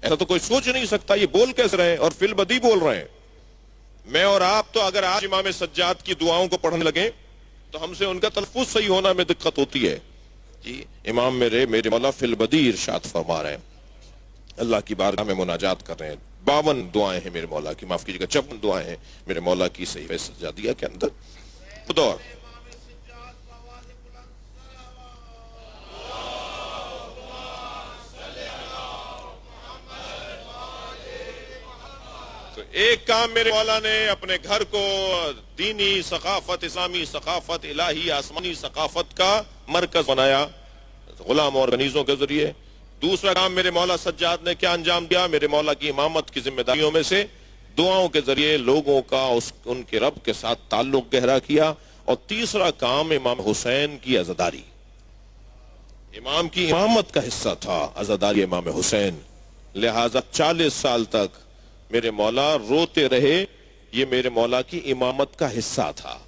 ایسا تو کوئی سوچ نہیں سکتا، یہ بول کیسے رہے ہیں اور فی البدی بول رہے ہیں۔ میں اور آپ تو اگر آج امام سجاد کی دعاؤں کو پڑھنے لگیں تو ہم سے ان کا تلفظ صحیح ہونا میں دقت ہوتی ہے۔ جی امام میرے مولا فی البدی ارشاد فرما رہے ہیں، اللہ کی بارگاہ میں مناجات کر رہے ہیں، 52 دعائیں ہیں میرے مولا کی، معاف کیجیے گا 56 دعائیں ہیں میرے مولا کی صحیفہ سجادیہ کے اندر۔ دور تو ایک کام میرے مولا نے اپنے گھر کو دینی ثقافت، اسلامی ثقافت، الہی آسمانی ثقافت کا مرکز بنایا غلام اور کنیزوں کے ذریعے۔ دوسرا کام میرے مولا سجاد نے کیا انجام دیا؟ میرے مولا کی امامت کی ذمہ داریوں میں سے دعاؤں کے ذریعے لوگوں کا ان کے رب کے ساتھ تعلق گہرا کیا۔ اور تیسرا کام امام حسین کی عزاداری، امام کی امامت کا حصہ تھا عزاداری امام حسین، لہذا 40 سال تک میرے مولا روتے رہے، یہ میرے مولا کی امامت کا حصہ تھا۔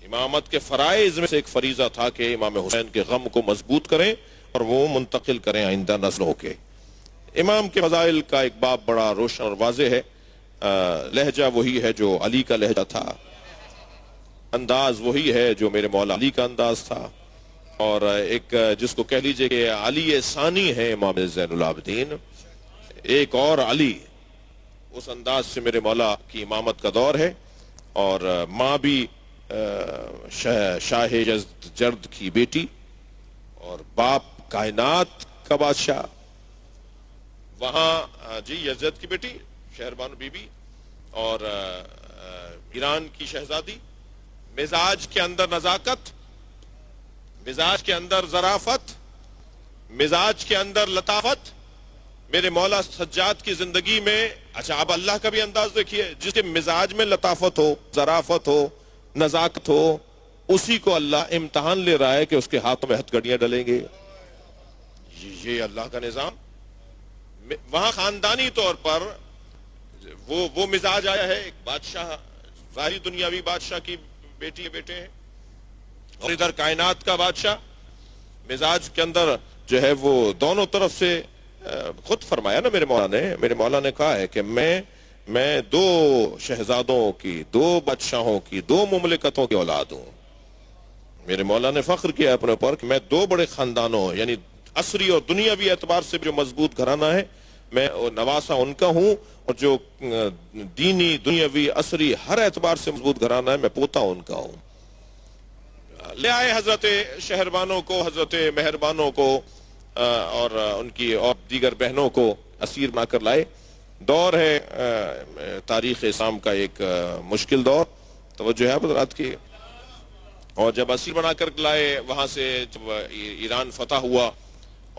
امامت کے فرائض میں سے ایک فریضہ تھا کہ امام حسین کے غم کو مضبوط کریں اور وہ منتقل کریں آئندہ نسلوں کے۔ امام کے فضائل کا ایک باب بڑا روشن اور واضح ہے۔ لہجہ وہی ہے جو علی کا لہجہ تھا، انداز وہی ہے جو میرے مولا علی کا انداز تھا، اور ایک جس کو کہہ لیجئے کہ علی ثانی ہے امام زین العابدین، ایک اور علی، اس انداز سے میرے مولا کی امامت کا دور ہے۔ اور ماں بھی شاہ جرد کی بیٹی اور باپ کائنات کا بادشاہ، وہاں جی یزد کی بیٹی شہربانو بی بی اور ایران کی شہزادی، مزاج کے اندر نزاکت، مزاج کے اندر ظرافت، مزاج کے اندر لطافت۔ میرے مولا سجاد کی زندگی میں اچھا اب اللہ کا بھی انداز دیکھیے، جس کے مزاج میں لطافت ہو، ظرافت ہو، نزاکت ہو، اسی کو اللہ امتحان لے رہا ہے کہ اس کے ہاتھوں میں ہتھ کڑیاں ڈلیں گے۔ یہ اللہ کا نظام۔ وہاں خاندانی طور پر وہ مزاج آیا ہے، ایک بادشاہ، ظاہری دنیاوی بادشاہ کی بیٹی بیٹے ہیں، اور ادھر کائنات کا بادشاہ، مزاج کے اندر جو ہے وہ دونوں طرف سے خود فرمایا نا میرے مولا نے کہا ہے کہ میں 2 شہزادوں کی، 2 بادشاہوں کی، 2 مملکتوں کی اولاد ہوں۔ میرے مولا نے فخر کیا اپنے اوپر کہ میں 2 بڑے خاندانوں، یعنی عصری اور دنیاوی اعتبار سے جو مضبوط گھرانہ ہے میں نواسا ان کا ہوں، اور جو دینی، دنیاوی، عصری ہر اعتبار سے مضبوط گھرانہ ہے میں پوتا ان کا ہوں۔ لے آئے حضرت شہربانوں کو، حضرت مہربانوں کو اور ان کی اور دیگر بہنوں کو اسیر بنا کر لائے۔ دور ہے تاریخ اسلام کا ایک مشکل دور، توجہ ہے حضرات کی۔ اور جب اسیر بنا کر لائے وہاں سے، جب ایران فتح ہوا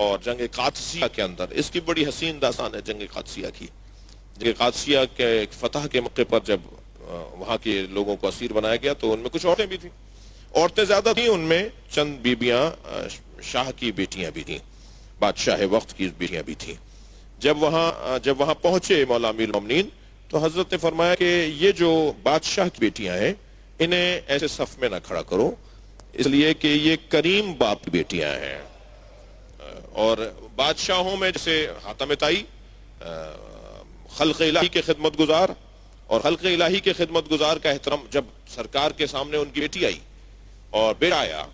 اور جنگ قادسیہ کے اندر، اس کی بڑی حسین داستان ہے جنگ قادسیہ کی۔ جنگ قادسیہ کے فتح کے موقع پر جب وہاں کے لوگوں کو اسیر بنایا گیا تو ان میں کچھ عورتیں بھی تھیں، عورتیں زیادہ تھیں، ان میں چند بیبیاں شاہ کی بیٹیاں بھی تھیں، بادشاہ وقت کی بیٹیاں بھی تھیں۔ جب وہاں پہنچے مولا امیر المومنین تو حضرت نے فرمایا کہ یہ جو بادشاہ کی بیٹیاں ہیں انہیں ایسے صف میں نہ کھڑا کرو، اس لیے کہ یہ کریم باپ کی بیٹیاں ہیں۔ اور بادشاہوں میں جیسے حاتم طائی خلق الہی کے خدمت گزار، اور خلق الہی کے خدمت گزار کا احترام، جب سرکار کے سامنے ان کی بیٹی آئی اور بیٹا آیا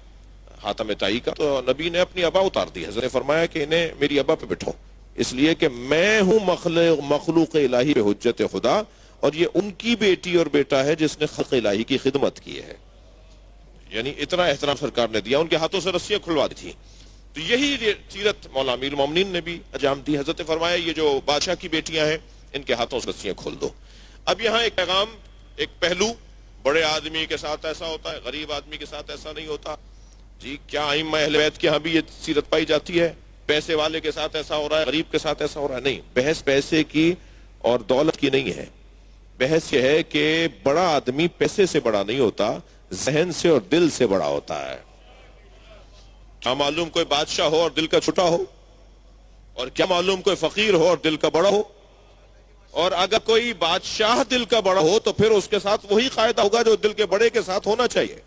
حاتم طائی کا، تو نبی نے اپنی ابا اتار دی۔ حضرت نے فرمایا کہ انہیں میری ابا پہ بٹھو، اس لیے کہ میں ہوں مخلوق الہی پہ حجت خدا، اور یہ ان کی بیٹی اور بیٹا ہے جس نے خلق الہی کی خدمت کی ہے۔ یعنی اتنا احترام سرکار نے دیا، ان کے ہاتھوں سے رسیاں کھلوا دی تھی۔ تو یہی سیرت مولا امیر المومنین نے بھی انجام دی۔ حضرت نے فرمایا یہ جو بادشاہ کی بیٹیاں ہیں ان کے ہاتھوں سے رسیاں کھول دو۔ اب یہاں ایک پیغام، ایک پہلو، بڑے آدمی کے ساتھ ایسا ہوتا ہے، غریب آدمی کے ساتھ ایسا نہیں ہوتا۔ جی کیا ائمہ اہل بیت کے ہاں بھی یہ سیرت پائی جاتی ہے؟ پیسے والے کے ساتھ ایسا ہو رہا ہے، غریب کے ساتھ ایسا ہو رہا ہے؟ نہیں، بحث پیسے کی اور دولت کی نہیں ہے۔ بحث یہ ہے کہ بڑا آدمی پیسے سے بڑا نہیں ہوتا، ذہن سے اور دل سے بڑا ہوتا ہے۔ کیا معلوم کوئی بادشاہ ہو اور دل کا چھوٹا ہو، اور کیا معلوم کوئی فقیر ہو اور دل کا بڑا ہو؟ اور اگر کوئی بادشاہ دل کا بڑا ہو تو پھر اس کے ساتھ وہی قاعدہ ہوگا جو دل کے بڑے کے ساتھ ہونا چاہیے۔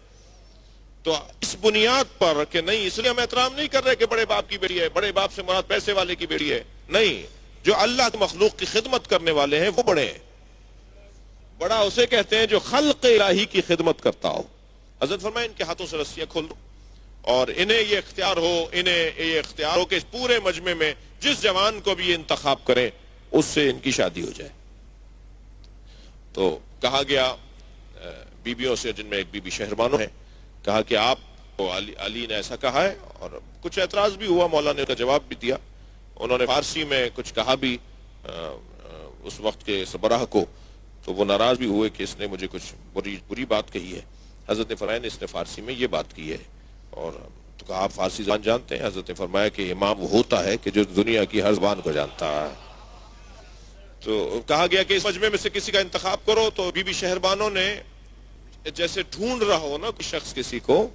تو اس بنیاد پر کہ نہیں، اس لیے ہم احترام نہیں کر رہے کہ بڑے باپ کی بیٹی ہے، بڑے باپ سے مراد پیسے والے کی بیٹی ہے، نہیں، جو اللہ کی مخلوق کی خدمت کرنے والے ہیں وہ بڑے ہیں۔ بڑا اسے کہتے ہیں جو خلق الہی کی خدمت کرتا ہو۔ حضرت فرمائے ان کے ہاتھوں سے رسیاں کھول دو، اور انہیں یہ اختیار ہو کہ اس پورے مجمع میں جس جوان کو بھی یہ انتخاب کریں اس سے ان کی شادی ہو جائے۔ تو کہا گیا بیویوں سے، جن میں ایک بی بی شہربانو ہے، کہا کہ آپ کو علی نے ایسا کہا ہے، اور کچھ اعتراض بھی ہوا، مولا نے اس کا جواب بھی دیا، انہوں نے فارسی میں کچھ کہا بھی اس وقت کے سربراہ کو، تو وہ ناراض بھی ہوئے کہ اس نے مجھے کچھ بری بات کہی ہے۔ حضرت نے فرمایا اس نے فارسی میں یہ بات کی ہے، اور تو کہا آپ فارسی زبان جانتے ہیں؟ حضرت نے فرمایا کہ امام وہ ہوتا ہے کہ جو دنیا کی ہر زبان کو جانتا ہے۔ تو کہا گیا کہ اس مجمع میں سے کسی کا انتخاب کرو، تو بی بی شہربانو نے جیسے ڈھونڈ رہا ہو نا کوئی شخص کسی کو،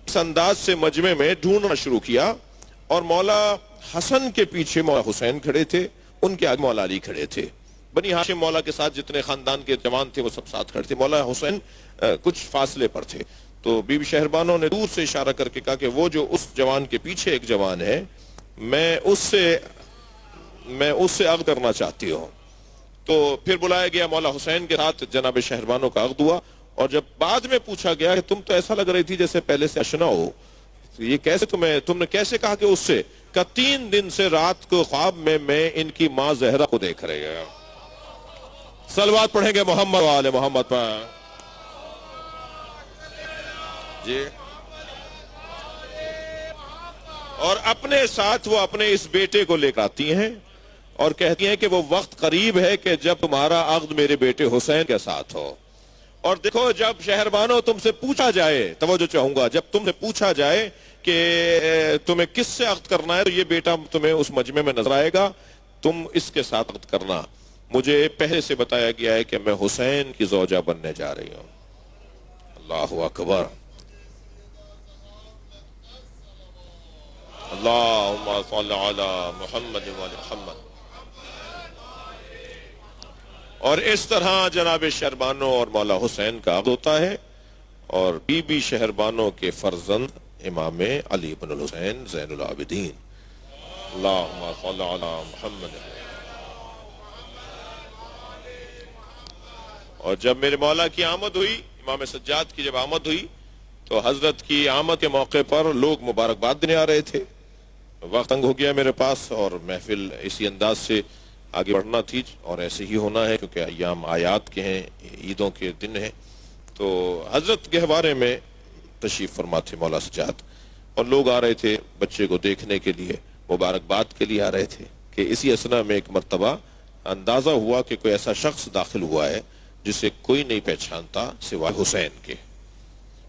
اس انداز سے مجمع میں ڈھونڈنا شروع کیا، اور مولا حسن کے پیچھے مولا حسین کھڑے تھے، ان کے آگے مولا علی کھڑے تھے، بنی ہاشم مولا کے ساتھ جتنے خاندان کے جوان تھے وہ سب ساتھ کھڑے تھے، مولا حسین کچھ فاصلے پر تھے۔ تو بی بی شہربانو نے دور سے اشارہ کر کے کہا کہ وہ جو اس جوان کے پیچھے ایک جوان ہے، میں اس سے عقد کرنا چاہتی ہوں۔ تو پھر بلایا گیا، مولا حسین کے ساتھ جناب شہربانو کا عقد ہوا، اور جب بعد میں پوچھا گیا کہ تم تو ایسا لگ رہی تھی جیسے پہلے سے آشنا ہو، تو یہ کیسے تم نے کیسے کہا کہ اس سے؟ کہ 3 دن سے رات کو خواب میں ان کی ماں زہرا کو دیکھ رہے ہیں۔ صلوات پڑھیں گے محمد و آل محمد پر جی۔ اور اپنے ساتھ وہ اپنے اس بیٹے کو لے کر آتی ہیں اور کہتی ہیں کہ وہ وقت قریب ہے کہ جب تمہارا عقد میرے بیٹے حسین کے ساتھ ہو۔ اور دیکھو، جب شہربانو تم سے پوچھا جائے، توجہ چاہوں گا، جب تم سے پوچھا جائے کہ تمہیں کس سے عقد کرنا ہے، تو یہ بیٹا تمہیں اس مجمع میں نظر آئے گا، تم اس کے ساتھ عقد کرنا۔ مجھے پہلے سے بتایا گیا ہے کہ میں حسین کی زوجہ بننے جا رہی ہوں۔ اللہ اکبر، اللہم صل علی محمد و علی محمد۔ اور اس طرح جناب شہربانو اور مولا حسین کا عقد ہوتا ہے، اور بی بی شہربانو کے فرزند امام علی بن الحسین زین العابدین، اللہم صل علی محمد۔ اور جب میرے مولا کی آمد ہوئی، امام سجاد کی جب آمد ہوئی، تو حضرت کی آمد کے موقع پر لوگ مبارکباد دینے آ رہے تھے۔ وقت تنگ ہو گیا میرے پاس، اور محفل اسی انداز سے آگے بڑھنا تھی، اور ایسے ہی ہونا ہے کیونکہ ایام آیات کے ہیں، عیدوں کے دن ہیں۔ تو حضرت گہوارے میں تشریف فرما تھے مولا سجاد، اور لوگ آ رہے تھے بچے کو دیکھنے کے لیے، مبارکباد کے لیے آ رہے تھے، کہ اسی اثنا میں ایک مرتبہ اندازہ ہوا کہ کوئی ایسا شخص داخل ہوا ہے جسے کوئی نہیں پہچانتا سوائے حسین کے۔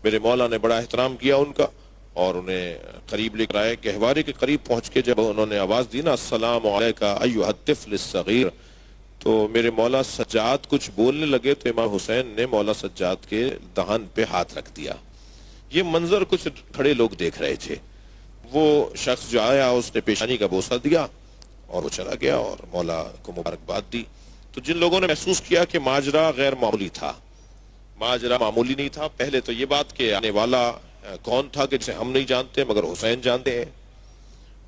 میرے مولا نے بڑا احترام کیا ان کا، اور انہیں قریب لے کر آئے۔ گہوارے کے قریب پہنچ کے جب انہوں نے آواز دی نا، السلام علیکہ ایھا الطفل الصغیر، تو میرے مولا سجاد کچھ بولنے لگے، تو امام حسین نے مولا سجاد کے دہن پہ ہاتھ رکھ دیا۔ یہ منظر کچھ کھڑے لوگ دیکھ رہے تھے۔ وہ شخص جو آیا اس نے پیشانی کا بوسہ دیا اور وہ چلا گیا، اور مولا کو مبارکباد دی۔ تو جن لوگوں نے محسوس کیا کہ ماجرا غیر معمولی تھا، ماجرا معمولی نہیں تھا، پہلے تو یہ بات کہ آنے والا کون تھا کہ جسے ہم نہیں جانتے مگر حسین جانتے ہیں،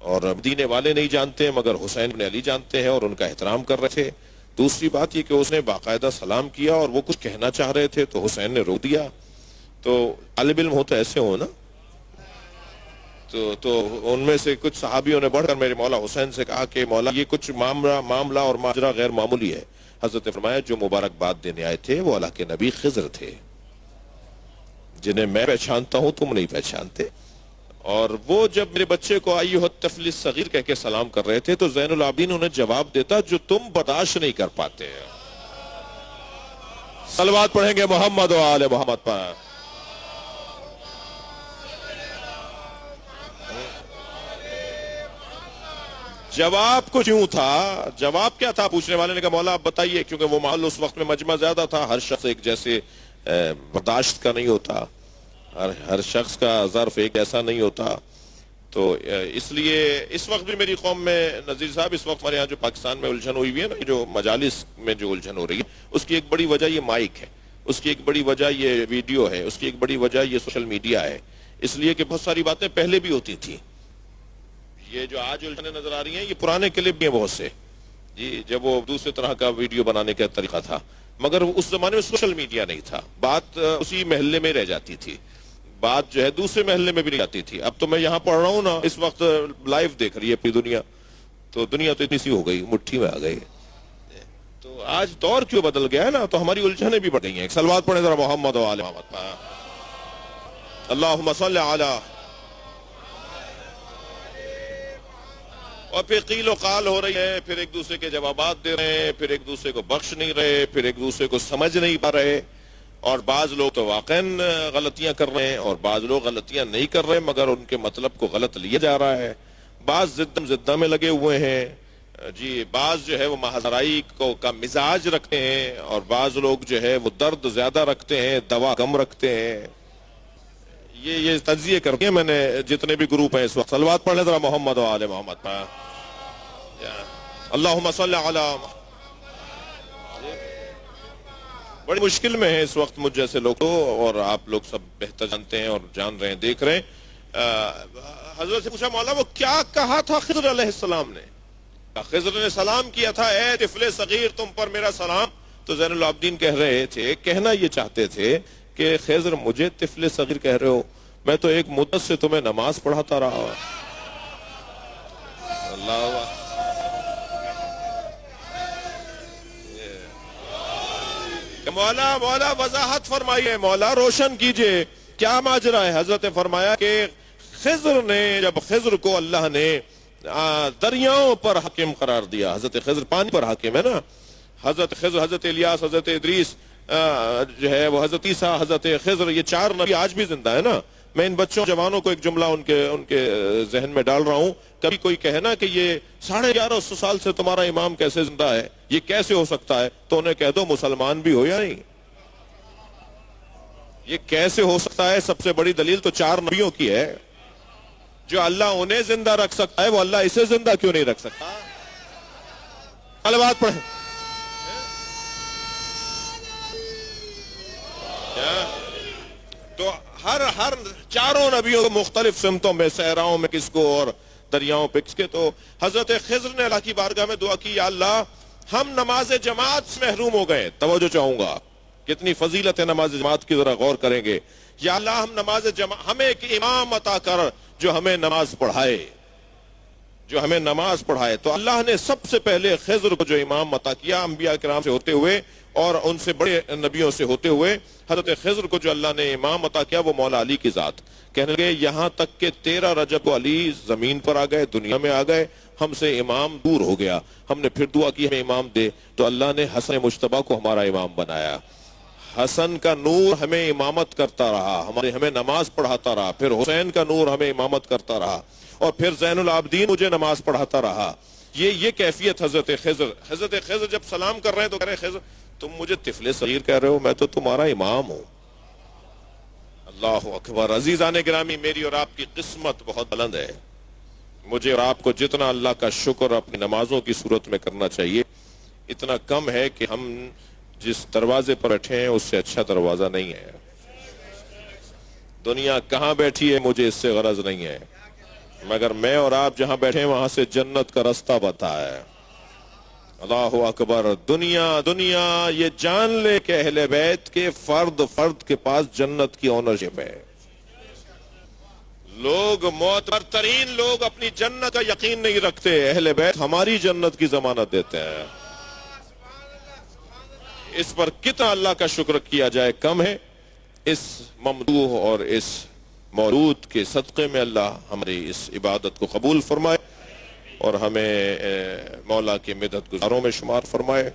اور مدینے والے نہیں جانتے ہیں مگر حسین بن علی جانتے ہیں، اور ان کا احترام کر رہے تھے۔ دوسری بات یہ کہ اس نے باقاعدہ سلام کیا، اور وہ کچھ کہنا چاہ رہے تھے تو حسین نے روک دیا۔ تو طالب علم ہو تو ایسے ہو نا، تو ان میں سے کچھ صحابیوں نے بڑھ کر میرے مولا حسین سے کہا کہ مولا یہ کچھ معاملہ اور ماجرا غیر معمولی ہے۔ حضرت نے فرمایا جو مبارکباد دینے آئے تھے وہ اللہ کے نبی خضر تھے، جنہیں میں پہچانتا ہوں تم نہیں پہچانتے۔ اور وہ جب میرے بچے کو ایھا الطفل الصغیر کہہ کے سلام کر رہے تھے، تو زین العابدین انہیں جواب دیتا جو تم برداشت نہیں کر پاتے۔ صلوات پڑھیں گے محمد و آل محمد پر۔ جواب کچھ یوں تھا، جواب کیا تھا؟ پوچھنے والے نے کہا مولا آپ بتائیے، کیونکہ وہ محل اس وقت میں مجمع زیادہ تھا، ہر شخص ایک جیسے برداشت کا نہیں ہوتا، ہر شخص کا ظرف ایک ایسا نہیں ہوتا۔ تو اس لیے اس وقت بھی میری قوم میں نذیر صاحب اس وقت ہمارے یہاں جو پاکستان میں الجھن ہوئی ہوئی ہے نا، جو مجالس میں جو الجھن ہو رہی ہے، اس کی ایک بڑی وجہ یہ مائک ہے، اس کی ایک بڑی وجہ یہ ویڈیو ہے، اس کی ایک بڑی وجہ یہ سوشل میڈیا ہے، اس لیے کہ بہت ساری باتیں پہلے بھی ہوتی تھیں. یہ جو آج الجھنیں نظر آ رہی ہیں یہ پرانے کلپ بھی ہیں بہت سے جی، جب وہ دوسرے طرح کا ویڈیو بنانے کا طریقہ تھا، مگر اس زمانے میں سوشل میڈیا نہیں تھا، بات اسی محلے میں رہ جاتی تھی، بات جو ہے دوسرے محلے میں بھی نہیں جاتی تھی. اب تو میں یہاں پڑھ رہا ہوں نا، اس وقت لائیو دیکھ رہی ہے پوری دنیا، تو دنیا تو اتنی سی ہو گئی، مٹھی میں آ گئی. تو آج دور کیوں بدل گیا ہے نا، تو ہماری الجھنیں بھی بڑھ گئی ہیں. ایک صلوات پڑھیں ذرا محمد و آل محمد. اللہم صلی علی. اور پھر قیل و قال ہو رہی ہے، پھر ایک دوسرے کے جوابات دے رہے ہیں، پھر ایک دوسرے کو بخش نہیں رہے، پھر ایک دوسرے کو سمجھ نہیں پا رہے. اور بعض لوگ تو واقعاً غلطیاں کر رہے ہیں اور بعض لوگ غلطیاں نہیں کر رہے مگر ان کے مطلب کو غلط لیا جا رہا ہے. بعض زدہ میں لگے ہوئے ہیں جی، بعض جو ہے وہ محضرائی کا مزاج رکھتے ہیں، اور بعض لوگ جو ہے وہ درد زیادہ رکھتے ہیں، دوا کم رکھتے ہیں. یہ تجزیے کر کے میں نے جتنے بھی گروپ ہیں اس وقت. صلوات پڑھ لیں ذرا محمد و آل محمد. اللہم صلی علی. بڑی مشکل میں ہے اس وقت مجھ جیسے لوگ، اور آپ لوگ سب بہتر جانتے ہیں اور جان رہے ہیں، دیکھ رہے ہیں. حضرت سے پوچھا مولا وہ کیا کہا تھا خضر علیہ السلام نے؟ خضر نے سلام کیا تھا، اے طفل صغیر تم پر میرا سلام. تو زین العابدین کہہ رہے تھے، کہنا یہ چاہتے تھے کہ خضر مجھے طفل صغیر کہہ رہے ہو، میں تو ایک مدت سے تمہیں نماز پڑھاتا رہا. اللہ مولا وضاحت فرمائیے، مولا روشن کیجئے کیا ماجرا ہے. حضرت نے فرمایا کہ خضر نے، جب خضر کو اللہ نے دریاؤں پر حاکم قرار دیا، حضرت خضر پانی پر حاکم ہے نا، حضرت خضر، حضرت الیاس، حضرت ادریس جو ہے وہ حضرت عیسیٰ، حضرت خضر، یہ چار نبی آج بھی زندہ ہے نا. میں ان بچوں جوانوں کو ایک جملہ ان کے ذہن میں ڈال رہا ہوں، کبھی کوئی کہے نا کہ یہ 1150 سال سے تمہارا امام کیسے زندہ ہے، یہ کیسے ہو سکتا ہے، تو انہیں کہہ دو مسلمان بھی ہو یا نہیں. یہ کیسے ہو سکتا ہے، سب سے بڑی دلیل تو چار نبیوں کی ہے. جو اللہ انہیں زندہ رکھ سکتا ہے وہ اللہ اسے زندہ کیوں نہیں رکھ سکتا. صلوات پڑھیں. تو ہر چاروں نبیوں کو مختلف سمتوں میں، صحراؤں میں کس کو اور دریاؤں پہ کس کے. تو حضرت خضر نے اللہ کی بارگاہ میں دعا کی، یا اللہ ہم نماز جماعت سے محروم ہو گئے. توجہ چاہوں گا، کتنی فضیلت ہے نماز جماعت کی، ذرا غور کریں گے. یا اللہ ہم نماز جماعت، ہمیں ایک امام عطا کر جو ہمیں نماز پڑھائے، جو ہمیں نماز پڑھائے. تو اللہ نے سب سے پہلے خضر کو جو امام عطا کیا، انبیاء کرام سے ہوتے ہوئے اور ان سے بڑے نبیوں سے ہوتے ہوئے، حضرت خضر کو جو اللہ نے امام عطا کیا وہ مولا علی کی ذات. کہنے لگے یہاں تک کہ 13 رجب کو علی زمین پر آ گئے، دنیا میں آ گئے، ہم سے امام دور ہو گیا. ہم نے پھر دعا کی ہمیں امام دے، تو اللہ نے حسن مجتبیٰ کو ہمارا امام بنایا. حسن کا نور ہمیں امامت کرتا رہا، ہمیں نماز پڑھاتا رہا. پھر حسین کا نور ہمیں امامت کرتا رہا، اور پھر زین العابدین مجھے نماز پڑھاتا رہا. یہ کیفیت حضرت خضر. حضرت خضر جب سلام کر رہے ہیں تو کہہ رہے ہیں خضر تم مجھے طفل صغیر کہہ رہے ہو، میں تو تمہارا امام ہوں. اللہ اکبر. عزیزان گرامی، میری اور آپ کی قسمت بہت بلند ہے. مجھے اور آپ کو جتنا اللہ کا شکر اپنی نمازوں کی صورت میں کرنا چاہیے، اتنا کم ہے کہ ہم جس دروازے پر بیٹھے ہیں اس سے اچھا دروازہ نہیں ہے. دنیا کہاں بیٹھی ہے مجھے اس سے غرض نہیں ہے، مگر میں اور آپ جہاں بیٹھے ہیں وہاں سے جنت کا رستہ بتا ہے. اللہ اکبر. دنیا یہ جان لے کہ اہل بیت کے فرد کے پاس جنت کی اونرشپ ہے. لوگ، معتبر ترین لوگ اپنی جنت کا یقین نہیں رکھتے، اہل بیت ہماری جنت کی ضمانت دیتے ہیں. اس پر کتنا اللہ کا شکر کیا جائے کم ہے. اس ممدوح اور اس مولود کے صدقے میں اللہ ہماری اس عبادت کو قبول فرمائے اور ہمیں مولا کے مدد گزاروں میں شمار فرمائے.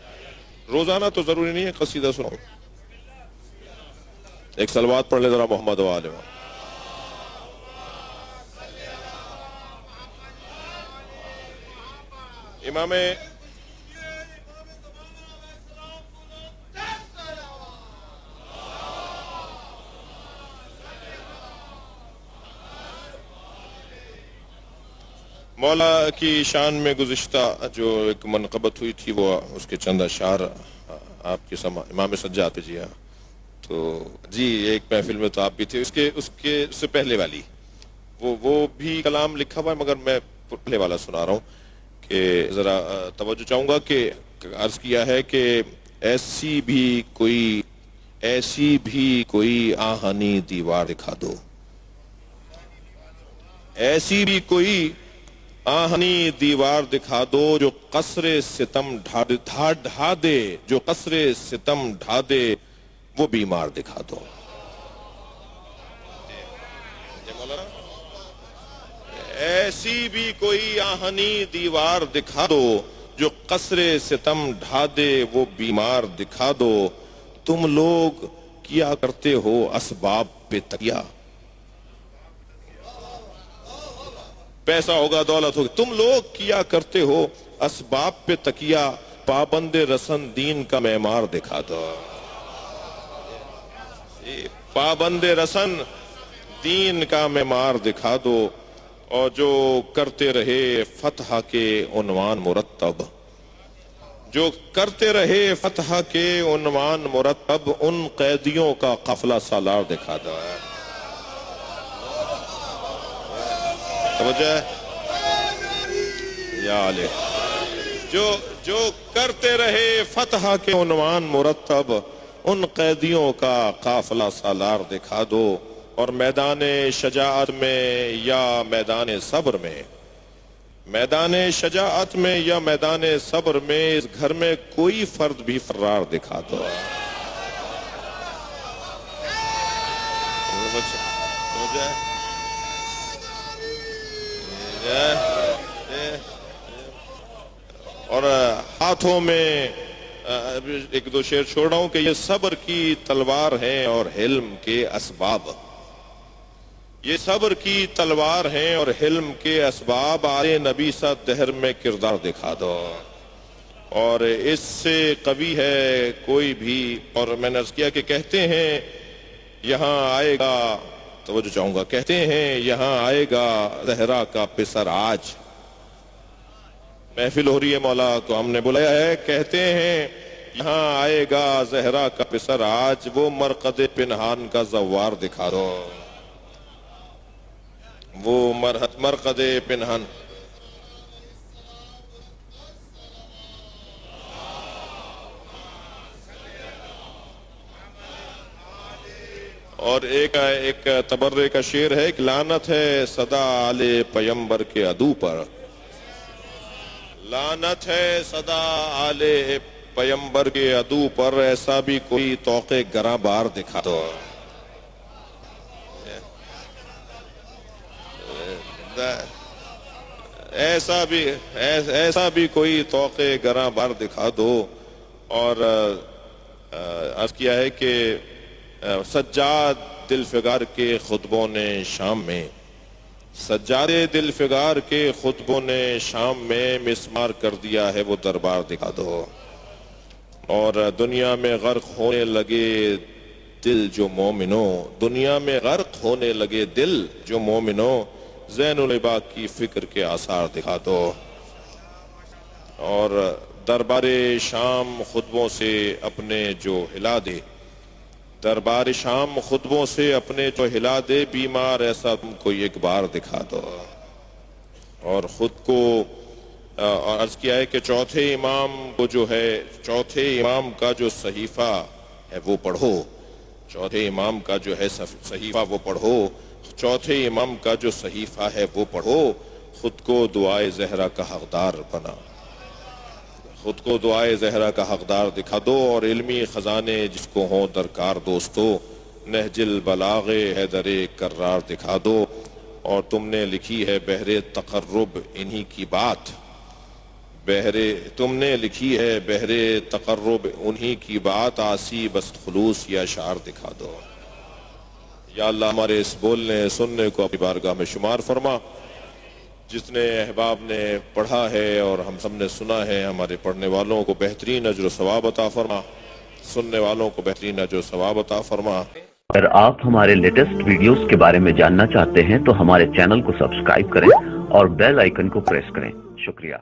روزانہ تو ضروری نہیں ہے قصیدہ سنو، ایک صلوات پڑھ لے ذرا محمد و آل محمد. امام مولا کی شان میں گزشتہ جو ایک منقبت ہوئی تھی وہ اس کے چند اشعار آپ کے امام سجاد پہ جی ہاں تو جی ایک محفل میں تو آپ بھی تھے، اس سے پہلے والی وہ بھی کلام لکھا ہوا ہے، مگر میں پہلے والا سنا رہا ہوں کہ ذرا توجہ چاہوں گا کہ عرض کیا ہے کہ ایسی بھی کوئی آہنی دیوار دکھا دو، ایسی بھی کوئی آہنی دیوار دکھا دو جو قصر ستم ڈھا دے، جو قصر ستم ڈھا دے وہ بیمار دکھا دو۔ ایسی بھی کوئی آہنی دیوار دکھا دو جو قصر ستم ڈھا دے وہ بیمار دکھا دو۔ تم لوگ کیا کرتے ہو اسباب پہ تکیہ، پیسہ ہوگا دولت ہوگی، تم لوگ کیا کرتے ہو اسباب پہ تکیہ، پابند رسن دین کا معمار دکھا دو۔ پابند رسن دین کا معمار دکھا دو، اور جو کرتے رہے فتح کے عنوان مرتب، جو کرتے رہے فتح کے عنوان مرتب، ان قیدیوں کا قافلہ سالار دکھا دو۔ توجہ یا علی، جو کرتے رہے فتح کے عنوان مرتب، ان قیدیوں کا قافلہ سالار دکھا دو۔ اور میدان شجاعت میں یا میدان صبر میں، میدان شجاعت میں یا میدان صبر میں، اس گھر میں کوئی فرد بھی فرار دکھا دو۔ اور ہاتھوں میں ایک دو شعر چھوڑ رہا ہوں کہ یہ صبر کی تلوار ہیں اور حلم کے اسباب، یہ صبر کی تلوار ہیں اور حلم کے اسباب، آلے نبی سا دہر میں کردار دکھا دو۔ اور اس سے قوی ہے کوئی بھی، اور میں نے عرض کیا کہ کہتے ہیں یہاں آئے گا، توجہ چاہوں گا، کہتے ہیں یہاں آئے گا زہرا کا پسر آج، محفل ہو رہی ہے، مولا کو ہم نے بلایا ہے، کہتے ہیں یہاں آئے گا زہرا کا پسر آج، وہ مرقد پنہان کا زوار دکھا دو، وہ مرقد پنہان۔ اور ایک تبرے کا شعر ہے کہ لعنت ہے صدا آل پیمبر کے عدو پر، لعنت ہے صدا آل پیمبر کے عدو پر، ایسا بھی کوئی طوق گراں بار دکھا دو۔ ایسا بھی کوئی طوق گراں بار دکھا دو۔ اور عرض کیا ہے کہ سجاد دل فگار کے خطبوں نے شام میں، سجاد دل فگار کے خطبوں نے شام میں مسمار کر دیا ہے وہ دربار دکھا دو۔ اور دنیا میں غرق ہونے لگے دل جو مومنوں، دنیا میں غرق ہونے لگے دل جو مومنوں، زین العباد کی فکر کے آثار دکھا دو۔ اور دربار شام خطبوں سے اپنے جو ہلا دے، دربار شام خطبوں سے اپنے جو ہلا دے، بیمار ایسا تم کو ایک بار دکھا دو۔ اور خود کو عرض کیا ہے کہ چوتھے امام کو جو ہے، چوتھے امام کا جو صحیفہ ہے وہ پڑھو، چوتھے امام کا جو ہے صحیفہ وہ پڑھو، چوتھے امام کا جو صحیفہ ہے وہ پڑھو، خود کو دعائے زہرا کا حقدار بنا، خود کو دعائے زہرا کا حقدار دکھا دو۔ اور علمی خزانے جس کو ہوں درکار دوستو، نہج البلاغ حیدر کرار دکھا دو۔ اور تم نے لکھی ہے بحر تقرب انہی کی بات، تم نے لکھی ہے بحر تقرب انہی کی بات، آسی بست خلوص یا اشعار دکھا دو۔ یا اللہ ہمارے اس بولنے سننے کو اپنی بارگاہ میں شمار فرما، جتنے احباب نے پڑھا ہے اور ہم سب نے سنا ہے، ہمارے پڑھنے والوں کو بہترین اجر و ثواب عطا فرما، سننے والوں کو بہترین اجر و ثواب عطا فرما۔ اگر آپ ہمارے لیٹسٹ ویڈیوز کے بارے میں جاننا چاہتے ہیں تو ہمارے چینل کو سبسکرائب کریں اور بیل آئیکن کو پریس کریں. شکریہ.